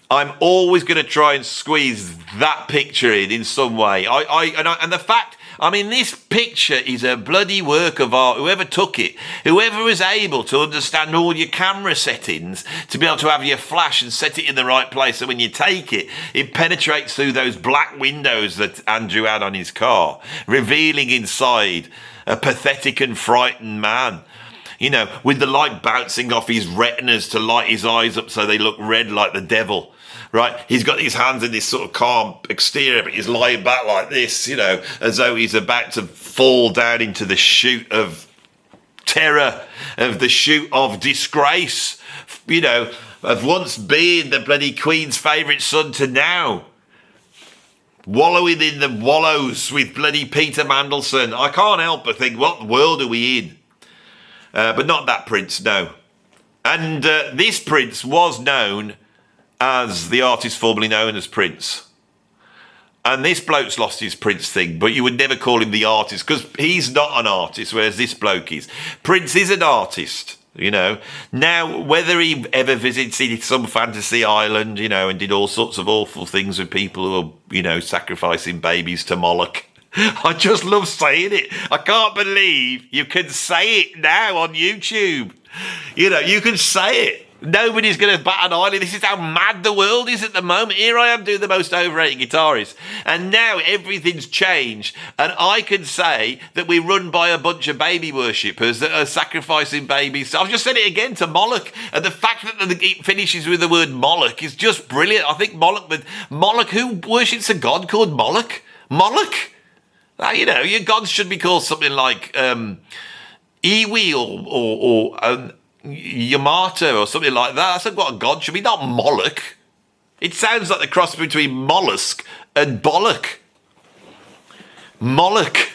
[SPEAKER 1] I'm always going to try and squeeze that picture in some way. And the fact... I mean, this picture is a bloody work of art. Whoever took it, whoever was able to understand all your camera settings, to be able to have your flash and set it in the right place, so when you take it, it penetrates through those black windows that Andrew had on his car, revealing inside a pathetic and frightened man. You know, with the light bouncing off his retinas to light his eyes up so they look red like the devil. Right, he's got his hands in this sort of calm exterior, but he's lying back like this, you know, as though he's about to fall down into the chute of terror, of the chute of disgrace, you know, of once being the bloody Queen's favourite son to now wallowing in the wallows with bloody Peter Mandelson. I can't help but think, what world are we in? But not that Prince, no. And this Prince was known as the artist formerly known as Prince. And this bloke's lost his Prince thing, but you would never call him the artist, because he's not an artist, whereas this bloke is. Prince is an artist, you know. Now, whether he ever visited some fantasy island, you know, and did all sorts of awful things with people who are, you know, sacrificing babies to Moloch. I just love saying it. I can't believe you can say it now on YouTube. You know, you can say it. Nobody's going to bat an eyelid. This is how mad the world is at the moment. Here I am doing the most overrated guitarist, and now everything's changed, and I can say that we're run by a bunch of baby worshippers that are sacrificing babies. So I've just said it again, to Moloch, and the fact that it finishes with the word Moloch is just brilliant. I think Moloch, who worships a god called Moloch? Moloch? You know, your gods should be called something like Iwi or Yamato or something like that. That's what a god should be, not Moloch. It sounds like the cross between mollusk and bollock. Moloch.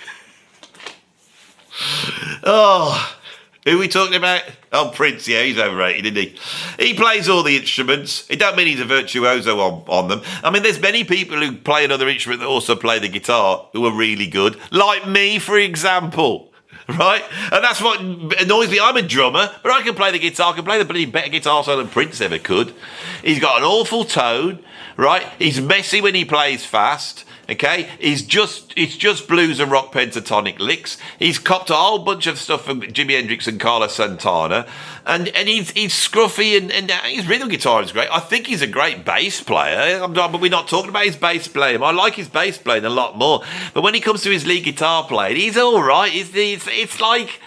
[SPEAKER 1] Oh, who are we talking about? Oh, Prince, yeah, he's overrated, isn't he? He plays all the instruments. It don't mean he's a virtuoso on them. I mean, there's many people who play another instrument that also play the guitar who are really good. Like me, for example. Right? And that's what annoys me. I'm a drummer, but I can play the guitar. I can play the bloody better guitar solo than Prince ever could. He's got an awful tone, right? He's messy when he plays fast, okay? It's just blues and rock pentatonic licks. He's copped a whole bunch of stuff from Jimi Hendrix and Carlos Santana. And he's scruffy and his rhythm guitar is great. I think he's a great bass player, but we're not talking about his bass playing. I like his bass playing a lot more. But when he comes to his lead guitar playing, he's all right. It's like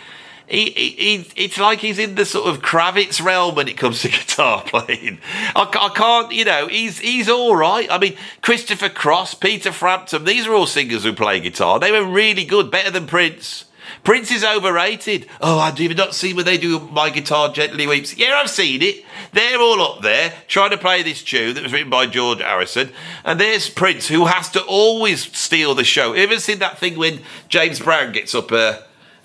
[SPEAKER 1] he's in the sort of Kravitz realm when it comes to guitar playing. I can't, you know, he's all right. I mean, Christopher Cross, Peter Frampton, these are all singers who play guitar. They were really good, better than Prince. Prince is overrated. Oh, I've even not seen when they do My Guitar Gently Weeps. Yeah, I've seen it. They're all up there trying to play this tune that was written by George Harrison. And there's Prince, who has to always steal the show. Ever seen that thing when James Brown gets up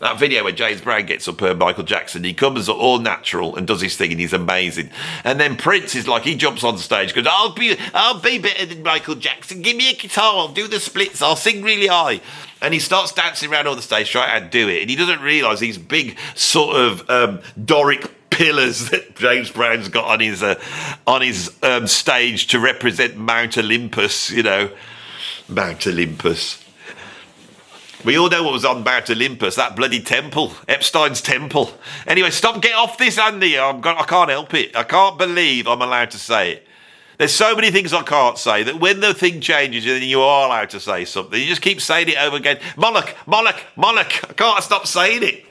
[SPEAKER 1] That video where James Brown gets up Michael Jackson, he comes all natural and does his thing, and he's amazing. And then Prince is like, he jumps on stage, goes, I'll be better than Michael Jackson. Give me a guitar, I'll do the splits, I'll sing really high. And he starts dancing around on the stage, trying to do it. And he doesn't realise these big sort of Doric pillars that James Brown's got on his stage to represent Mount Olympus, you know. Mount Olympus. We all know what was on Mount Olympus, that bloody temple, Epstein's temple. Anyway, get off this, Andy. I can't help it. I can't believe I'm allowed to say it. There's so many things I can't say that when the thing changes, then you are allowed to say something. You just keep saying it over again. Moloch, Moloch, Moloch. I can't stop saying it.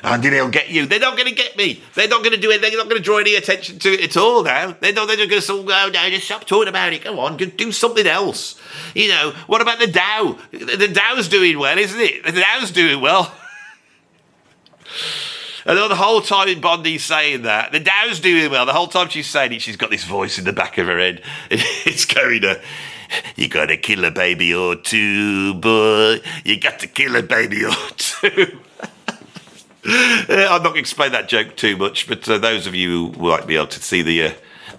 [SPEAKER 1] Andy, they'll get you. They're not going to get me. They're not going to do it. They're not going to draw any attention to it at all now. They're just going to say, oh, no, just stop talking about it. Go on, do something else. You know, what about the Dow? The Dow's doing well, isn't it? The Dow's doing well. And the whole time in Bondi's saying that, the Dow's doing well. The whole time she's saying it, she's got this voice in the back of her head. It's going to, you got to kill a baby or two, boy. You got to kill a baby or two. I'm not going to explain that joke too much, but those of you who might be able to see the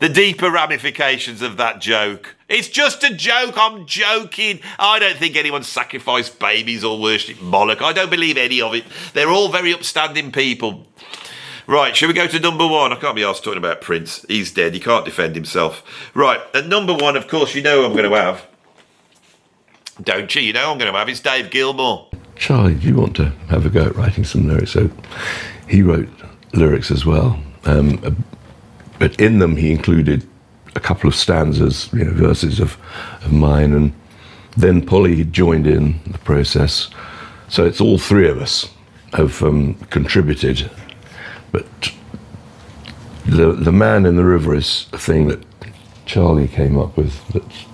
[SPEAKER 1] deeper ramifications of that joke. It's just a joke, I'm joking. I don't think anyone sacrificed babies or worshipped Moloch. I don't believe any of it. They're all very upstanding people. Right, shall we go to number one? I can't be asked talking about Prince. He's dead, he can't defend himself. Right, at number one, of course, you know who I'm going to have. Don't you? You know who I'm going to have. It's Dave Gilmour.
[SPEAKER 4] Charlie, do you want to have a go at writing some lyrics? So he wrote lyrics as well, but in them he included a couple of stanzas, you know, verses of mine, and then Polly joined in the process. So it's all three of us have contributed, but the Man in the River is a thing that Charlie came up with that's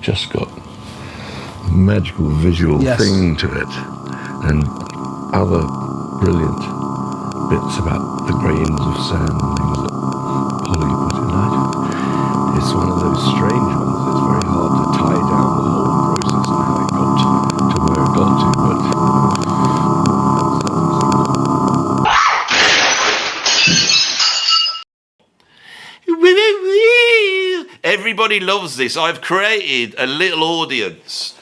[SPEAKER 4] just got a magical visual thing to it, and other brilliant bits about the grains of sand and things that Polly put in it. It's one of those strange ones. It's very hard to tie down the whole process and how it got to where it got
[SPEAKER 1] to, but everybody loves this. I've created a little audience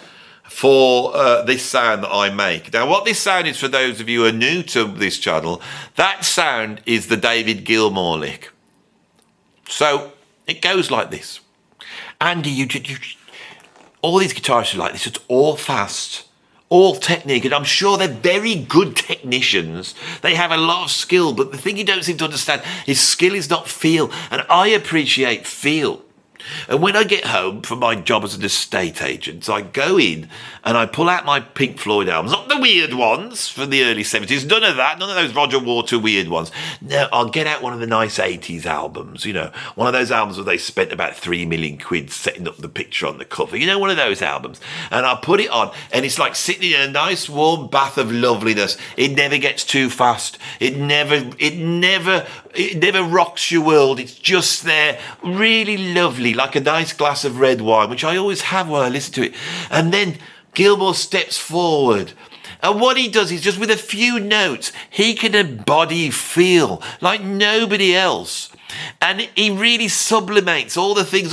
[SPEAKER 1] for this sound that I make. Now, what this sound is, for those of you who are new to this channel, that sound is the David Gilmour lick. So it goes like this. Andy, you all these guitarists are like this. It's all fast, all technique, and I'm sure they're very good technicians. They have a lot of skill, but the thing you don't seem to understand is skill is not feel, and I appreciate feel. And when I get home from my job as an estate agent, I go in and I pull out my Pink Floyd albums, not the weird ones from the early 70s, none of that, none of those Roger Waters weird ones. No, I'll get out one of the nice 80s albums, you know, one of those albums where they spent about 3 million quid setting up the picture on the cover, you know, one of those albums. And I put it on, and it's like sitting in a nice warm bath of loveliness. It never gets too fast. It never rocks your world. It's just there, really lovely, like a nice glass of red wine, which I always have when I listen to it. And then Gilmour steps forward, and what he does is, just with a few notes, he can embody feel like nobody else. And he really sublimates all the things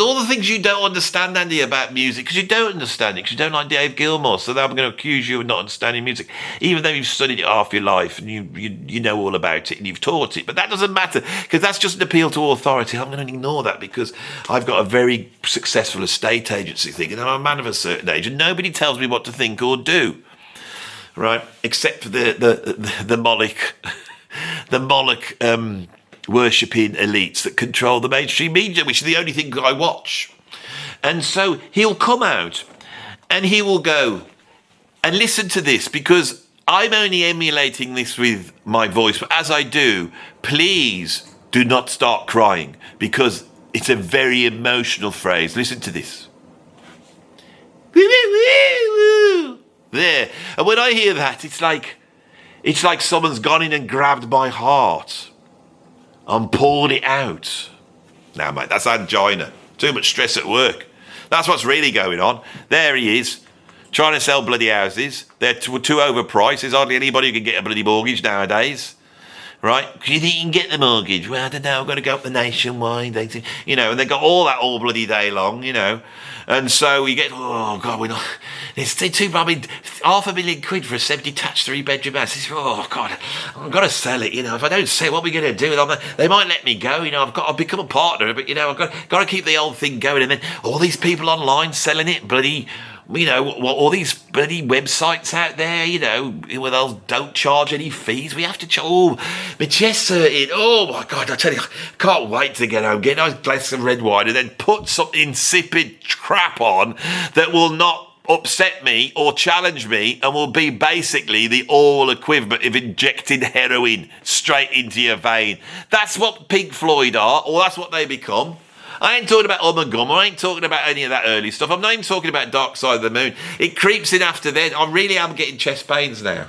[SPEAKER 1] you don't understand, Andy, about music, because you don't understand it, because you don't like Dave Gilmour. So now I'm going to accuse you of not understanding music, even though you've studied it half your life and you know all about it and you've taught it. But that doesn't matter, because that's just an appeal to authority. I'm going to ignore that, because I've got a very successful estate agency thing, and I'm a man of a certain age, and nobody tells me what to think or do, right? Except for the Moloch, the Moloch worshipping elites that control the mainstream media, which is the only thing I watch. And so he'll come out and he will go, and listen to this, because I'm only emulating this with my voice, but as I do, please do not start crying, because it's a very emotional phrase. Listen to this. There. And when I hear that, it's like someone's gone in and grabbed my heart and pulled it out. Now, mate, that's angina. Too much stress at work. That's what's really going on. There he is, trying to sell bloody houses. They're too overpriced. There's hardly anybody who can get a bloody mortgage nowadays. Right? You think you can get the mortgage? Well, I don't know. I've got to go up the Nationwide. You know, and they got all that all bloody day long, you know. And so you get, oh, God, we're not... It's too, I mean, £500,000 for a semi-detached 3-bedroom house. It's, oh, God, I've got to sell it, you know. If I don't sell it, what are we going to do? They might let me go, you know. I've become a partner, but, you know, I've got to keep the old thing going. And then all these people online selling it, bloody... You know, all these bloody websites out there, you know, where they don't charge any fees. We have to charge. Oh, my chest's hurting. Oh, my God, I tell you, I can't wait to get home, get a nice glass of red wine and then put some insipid crap on that will not upset me or challenge me and will be basically the all equivalent of injecting heroin straight into your vein. That's what Pink Floyd are, or that's what they become. I ain't talking about Gilmour. I ain't talking about any of that early stuff. I'm not even talking about Dark Side of the Moon. It creeps in after then. I really am getting chest pains now.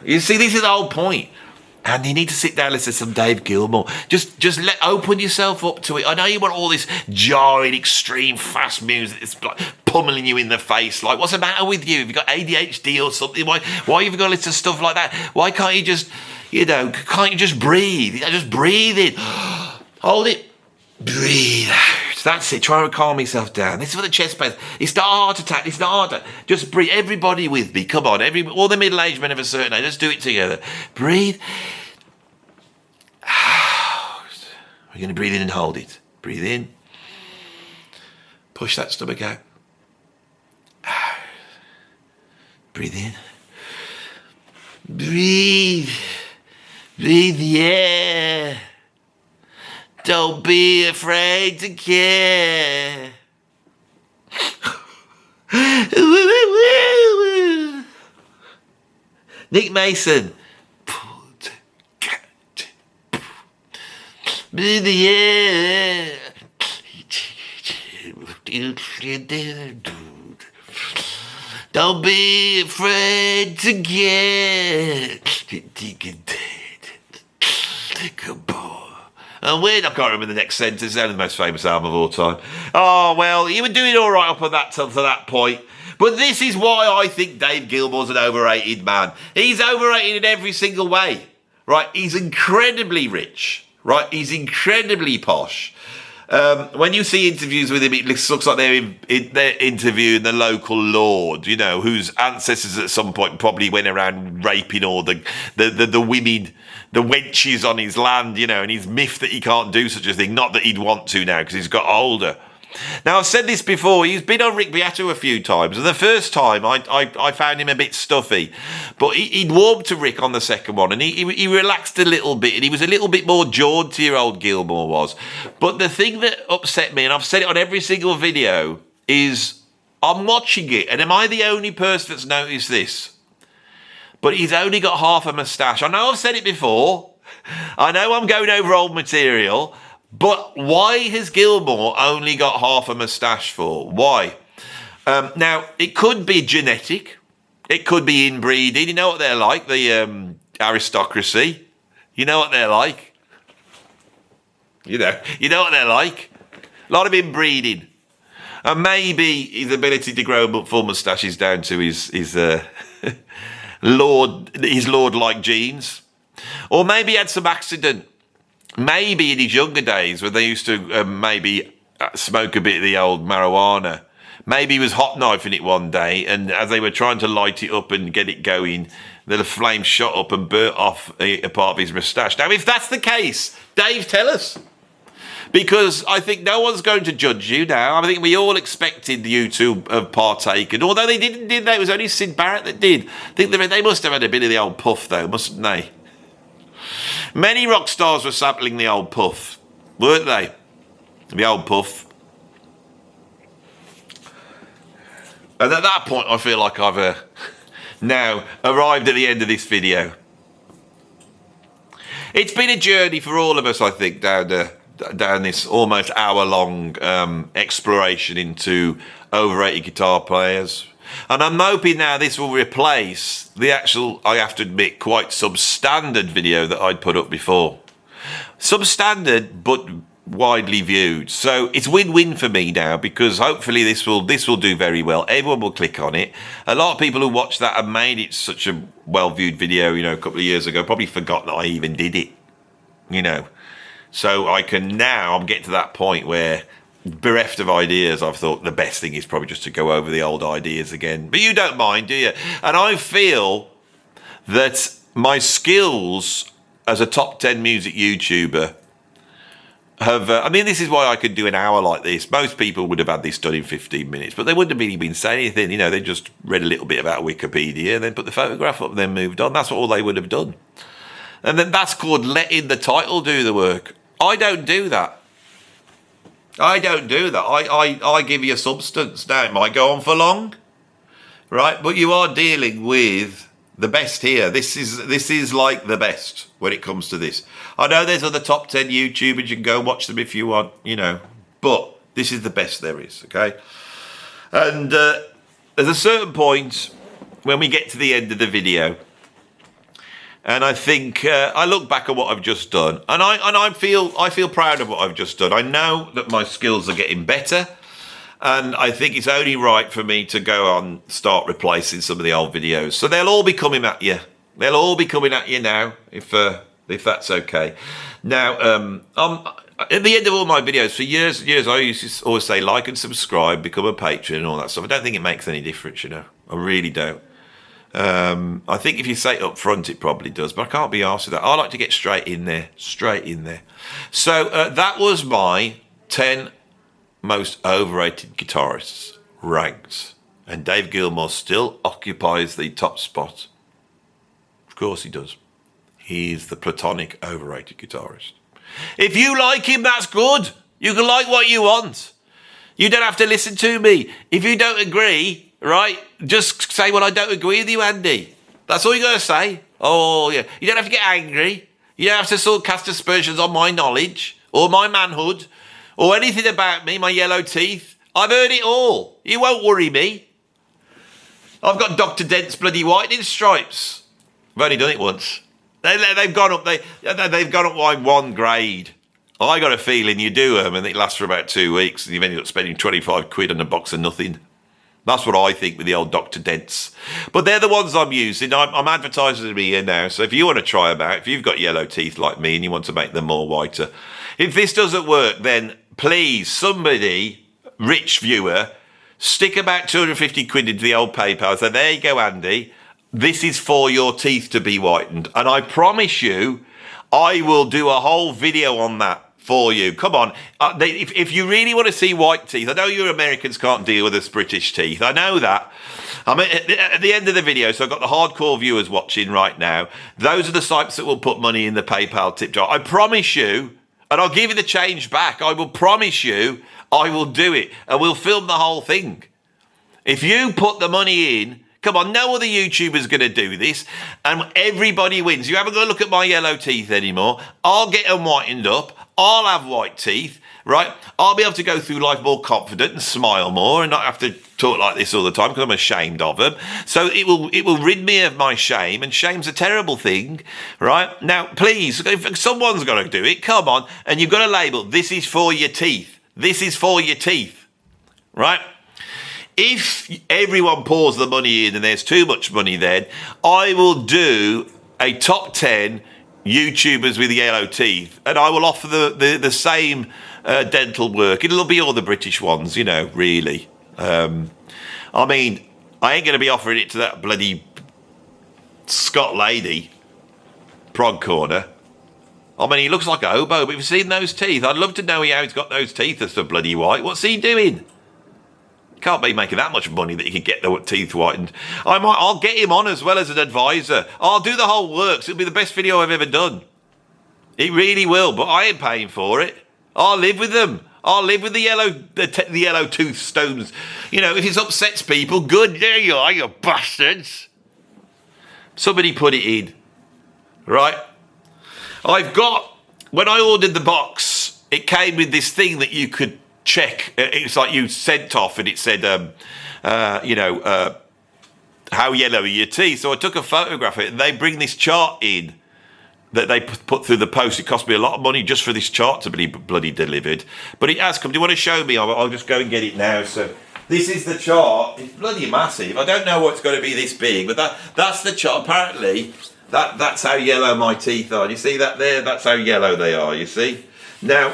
[SPEAKER 1] You see, this is the whole point. And you need to sit down and listen to some Dave Gilmour. Just open yourself up to it. I know you want all this jarring, extreme, fast music that's like pummeling you in the face. Like, what's the matter with you? Have you got ADHD or something? Why have you got to listen to stuff like that? Why can't you just, you know, can't you just breathe? Just breathe in. Hold it. Breathe out. That's it. Try to calm yourself down. This is for the chest pain. It's not a heart attack. It's not hard. Just breathe. Everybody with me. Come on. All the middle-aged men of a certain age. Let's do it together. Breathe. We're going to breathe in and hold it. Breathe in. Push that stomach out. Breathe in. Breathe. Breathe, yeah. Don't be afraid to care. Nick Mason. Breathe the air. Don't be afraid to get. And weird, I can't remember the next sentence. It's only the most famous album of all time. Oh, well, you were doing all right up to that point. But this is why I think Dave Gilmour's an overrated man. He's overrated in every single way, right? He's incredibly rich, right? He's incredibly posh. When you see interviews with him, it looks like they're interviewing the local lord, you know, whose ancestors at some point probably went around raping all the women, the wenches on his land, you know, and he's miffed that he can't do such a thing. Not that he'd want to now because he's got older. Now, I've said this before, he's been on Rick Beato a few times, and the first time I found him a bit stuffy, but he'd warmed to Rick on the second one, and he relaxed a little bit, and he was a little bit more jaunty, old Gilmour was. But the thing that upset me, and I've said it on every single video, is I'm watching it, and am I the only person that's noticed this? But he's only got half a moustache. I know I've said it before, I know I'm going over old material, but why has Gilmour only got half a moustache for? Why? Now, it could be genetic. It could be inbreeding. You know what they're like, the aristocracy. You know what they're like. You know what they're like. A lot of inbreeding. And maybe his ability to grow full moustaches down to his lord-like genes. Or maybe he had some accident. Maybe in his younger days when they used to maybe smoke a bit of the old marijuana, maybe he was hot knifing it one day, and as they were trying to light it up and get it going, the flame shot up and burnt off a part of his moustache. Now, if that's the case, Dave, tell us. Because I think no one's going to judge you now. I think we all expected you to have partaken. Although they didn't, did they? It was only Sid Barrett that did. I think they must have had a bit of the old puff, though, mustn't they? Many rock stars were sampling the old puff, weren't they? The old puff. And at that point, I feel like I've now arrived at the end of this video. It's been a journey for all of us, I think, down this almost hour-long exploration into overrated guitar players. And I'm hoping now this will replace the actual, I have to admit, quite substandard video that I'd put up before. Substandard, but widely viewed. So it's win-win for me now, because hopefully this will do very well. Everyone will click on it. A lot of people who watched that and made it such a well-viewed video, a couple of years ago, probably forgot that I even did it, So I'm getting to that point where, bereft of ideas, I've thought the best thing is probably just to go over the old ideas again. But you don't mind, do you? And I feel that my skills as a top 10 music YouTuber have, this is why I could do an hour like this. Most people would have had this done in 15 minutes, but they wouldn't have really been saying anything. They just read a little bit about Wikipedia and then put the photograph up and then moved on. That's all they would have done. And then that's called letting the title do the work. I don't do that. I give you substance. Now, it might go on for long, right? But you are dealing with the best here. This is like the best when it comes to this. I know there's other top 10 YouTubers. You can go watch them if you want, but this is the best there is, okay? And there's a certain point when we get to the end of the video, and I think I look back at what I've just done, and I feel proud of what I've just done. I know that my skills are getting better, and I think it's only right for me to go on start replacing some of the old videos. So they'll all be coming at you. They'll all be coming at you now, if that's okay. Now, at the end of all my videos, for years and years, I used to always say like and subscribe, become a patron and all that stuff. I don't think it makes any difference, I really don't. I think if you say it up front, it probably does, but I can't be arsed with that. I like to get straight in there. So that was my 10 most overrated guitarists ranked, and Dave Gilmour still occupies the top spot. Of course he does. He's the platonic overrated guitarist. If you like him, that's good. You can like what you want. You don't have to listen to me. If you don't agree, right, just say, well, I don't agree with you, Andy. That's all you got to say. Oh, yeah. You don't have to get angry. You don't have to sort of cast aspersions on my knowledge or my manhood or anything about me, my yellow teeth. I've heard it all. You won't worry me. I've got Dr. Dent's bloody whitening stripes. I've only done it once. They've gone up. They've gone up by 1 grade. I got a feeling you do them and it lasts for about 2 weeks and you've ended up spending 25 quid on a box of nothing. That's what I think with the old Dr. Dents. But they're the ones I'm using. I'm advertising them here now. So if you want to try them out, if you've got yellow teeth like me and you want to make them more whiter, if this doesn't work, then please, somebody, rich viewer, stick about 250 quid into the old PayPal. So there you go, Andy. This is for your teeth to be whitened. And I promise you, I will do a whole video on that for you. Come on. If you really want to see white teeth, I know you Americans can't deal with us British teeth. I know that. I mean, at the end of the video, so I've got the hardcore viewers watching right now. Those are the sites that will put money in the PayPal tip jar. I promise you, and I'll give you the change back. I will promise you, I will do it. And we'll film the whole thing. If you put the money in, come on, no other YouTuber's going to do this, and everybody wins. You haven't got to look at my yellow teeth anymore. I'll get them whitened up. I'll have white teeth, right? I'll be able to go through life more confident and smile more and not have to talk like this all the time because I'm ashamed of them. So it will rid me of my shame, and shame's a terrible thing, right? Now, please, if someone's got to do it, come on, and you've got to label, this is for your teeth. This is for your teeth, right? If everyone pours the money in and there's too much money, then I will do a top 10 YouTubers with yellow teeth, and I will offer the same dental work. It'll be all the British ones, really. I mean, I ain't going to be offering it to that bloody Scott lady, Prog Corner. I mean, he looks like a hobo, but if you've seen those teeth, I'd love to know how he's got those teeth that's so bloody white. What's he doing? Can't be making that much money that you can get the teeth whitened. I'll get him on as well as an advisor. I'll do the whole works. It'll be the best video I've ever done. It really will, but I ain't paying for it. I'll live with them. I'll live with the yellow tooth stones. If it upsets people, good. There you are, you bastards. Somebody put it in, right? When I ordered the box, it came with this thing that you could check. It's like you sent off and it said, how yellow are your teeth? So I took a photograph of it and they bring this chart in that they put through the post. It cost me a lot of money just for this chart to be bloody delivered. But it has come. Do you want to show me? I'll just go and get it now. So this is the chart. It's bloody massive. I don't know what's going to be this big, but that's the chart. Apparently, that's how yellow my teeth are. You see that there? That's how yellow they are, you see? Now,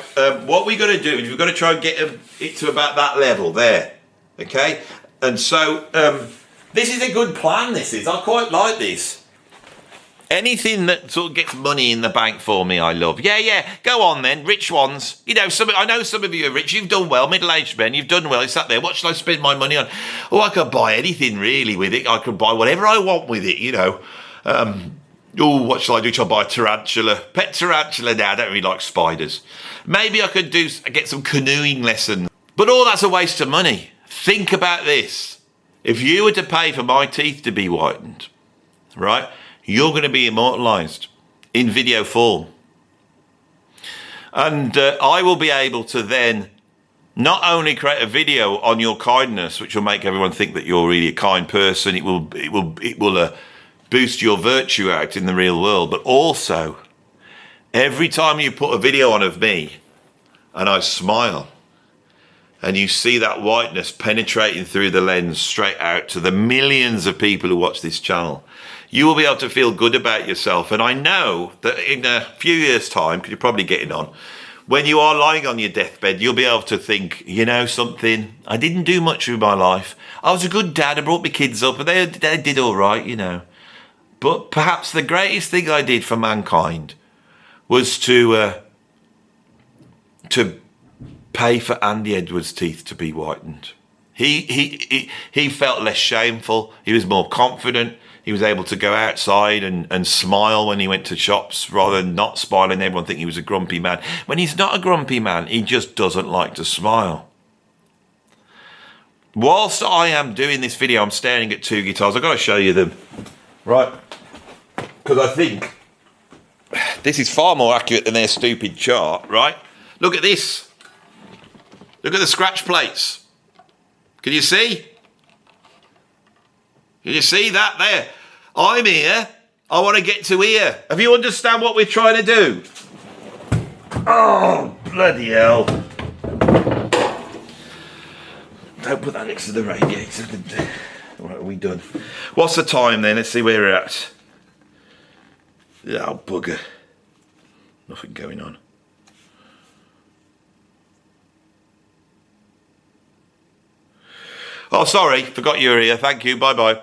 [SPEAKER 1] what we're going to do is we're going to try and get it to about that level there. Okay? And so, this is a good plan, this is. I quite like this. Anything that sort of gets money in the bank for me, I love. Yeah, go on then, rich ones. You know, I know some of you are rich, you've done well, middle-aged men, you've done well. You sat there, what should I spend my money on? Oh, I could buy anything really with it. I could buy whatever I want with it, you know. Oh, what shall I do? Shall I buy a tarantula? Pet tarantula now, I don't really like spiders. Maybe I could get some canoeing lessons. But all that's a waste of money. Think about this. If you were to pay for my teeth to be whitened, right? You're going to be immortalised in video form. And I will be able to then not only create a video on your kindness, which will make everyone think that you're really a kind person, it will boost your virtue out in the real world, but also every time you put a video on of me and I smile and you see that whiteness penetrating through the lens straight out to the millions of people who watch this channel, you will be able to feel good about yourself. And I know that in a few years' time, because you're probably getting on, when you are lying on your deathbed, you'll be able to think, you know something, I didn't do much with my life. I was a good dad, I brought my kids up, and they did all right, you know. But perhaps the greatest thing I did for mankind was to pay for Andy Edwards' teeth to be whitened. He felt less shameful, he was more confident. He was able to go outside and smile when he went to shops rather than not smiling. Everyone think he was a grumpy man. When he's not a grumpy man, he just doesn't like to smile. Whilst I am doing this video, I'm staring at two guitars. I've got to show you them, right? Because I think this is far more accurate than their stupid chart, right? Look at this. Look at the scratch plates. Can you see? Can you see that there? I'm here. I want to get to here. Have you understand what we're trying to do? Oh, bloody hell. Don't put that next to the radiator. Right, are we done? What's the time then? Let's see where we're at. Oh, bugger. Nothing going on. Oh, sorry. Forgot you were here. Thank you. Bye-bye.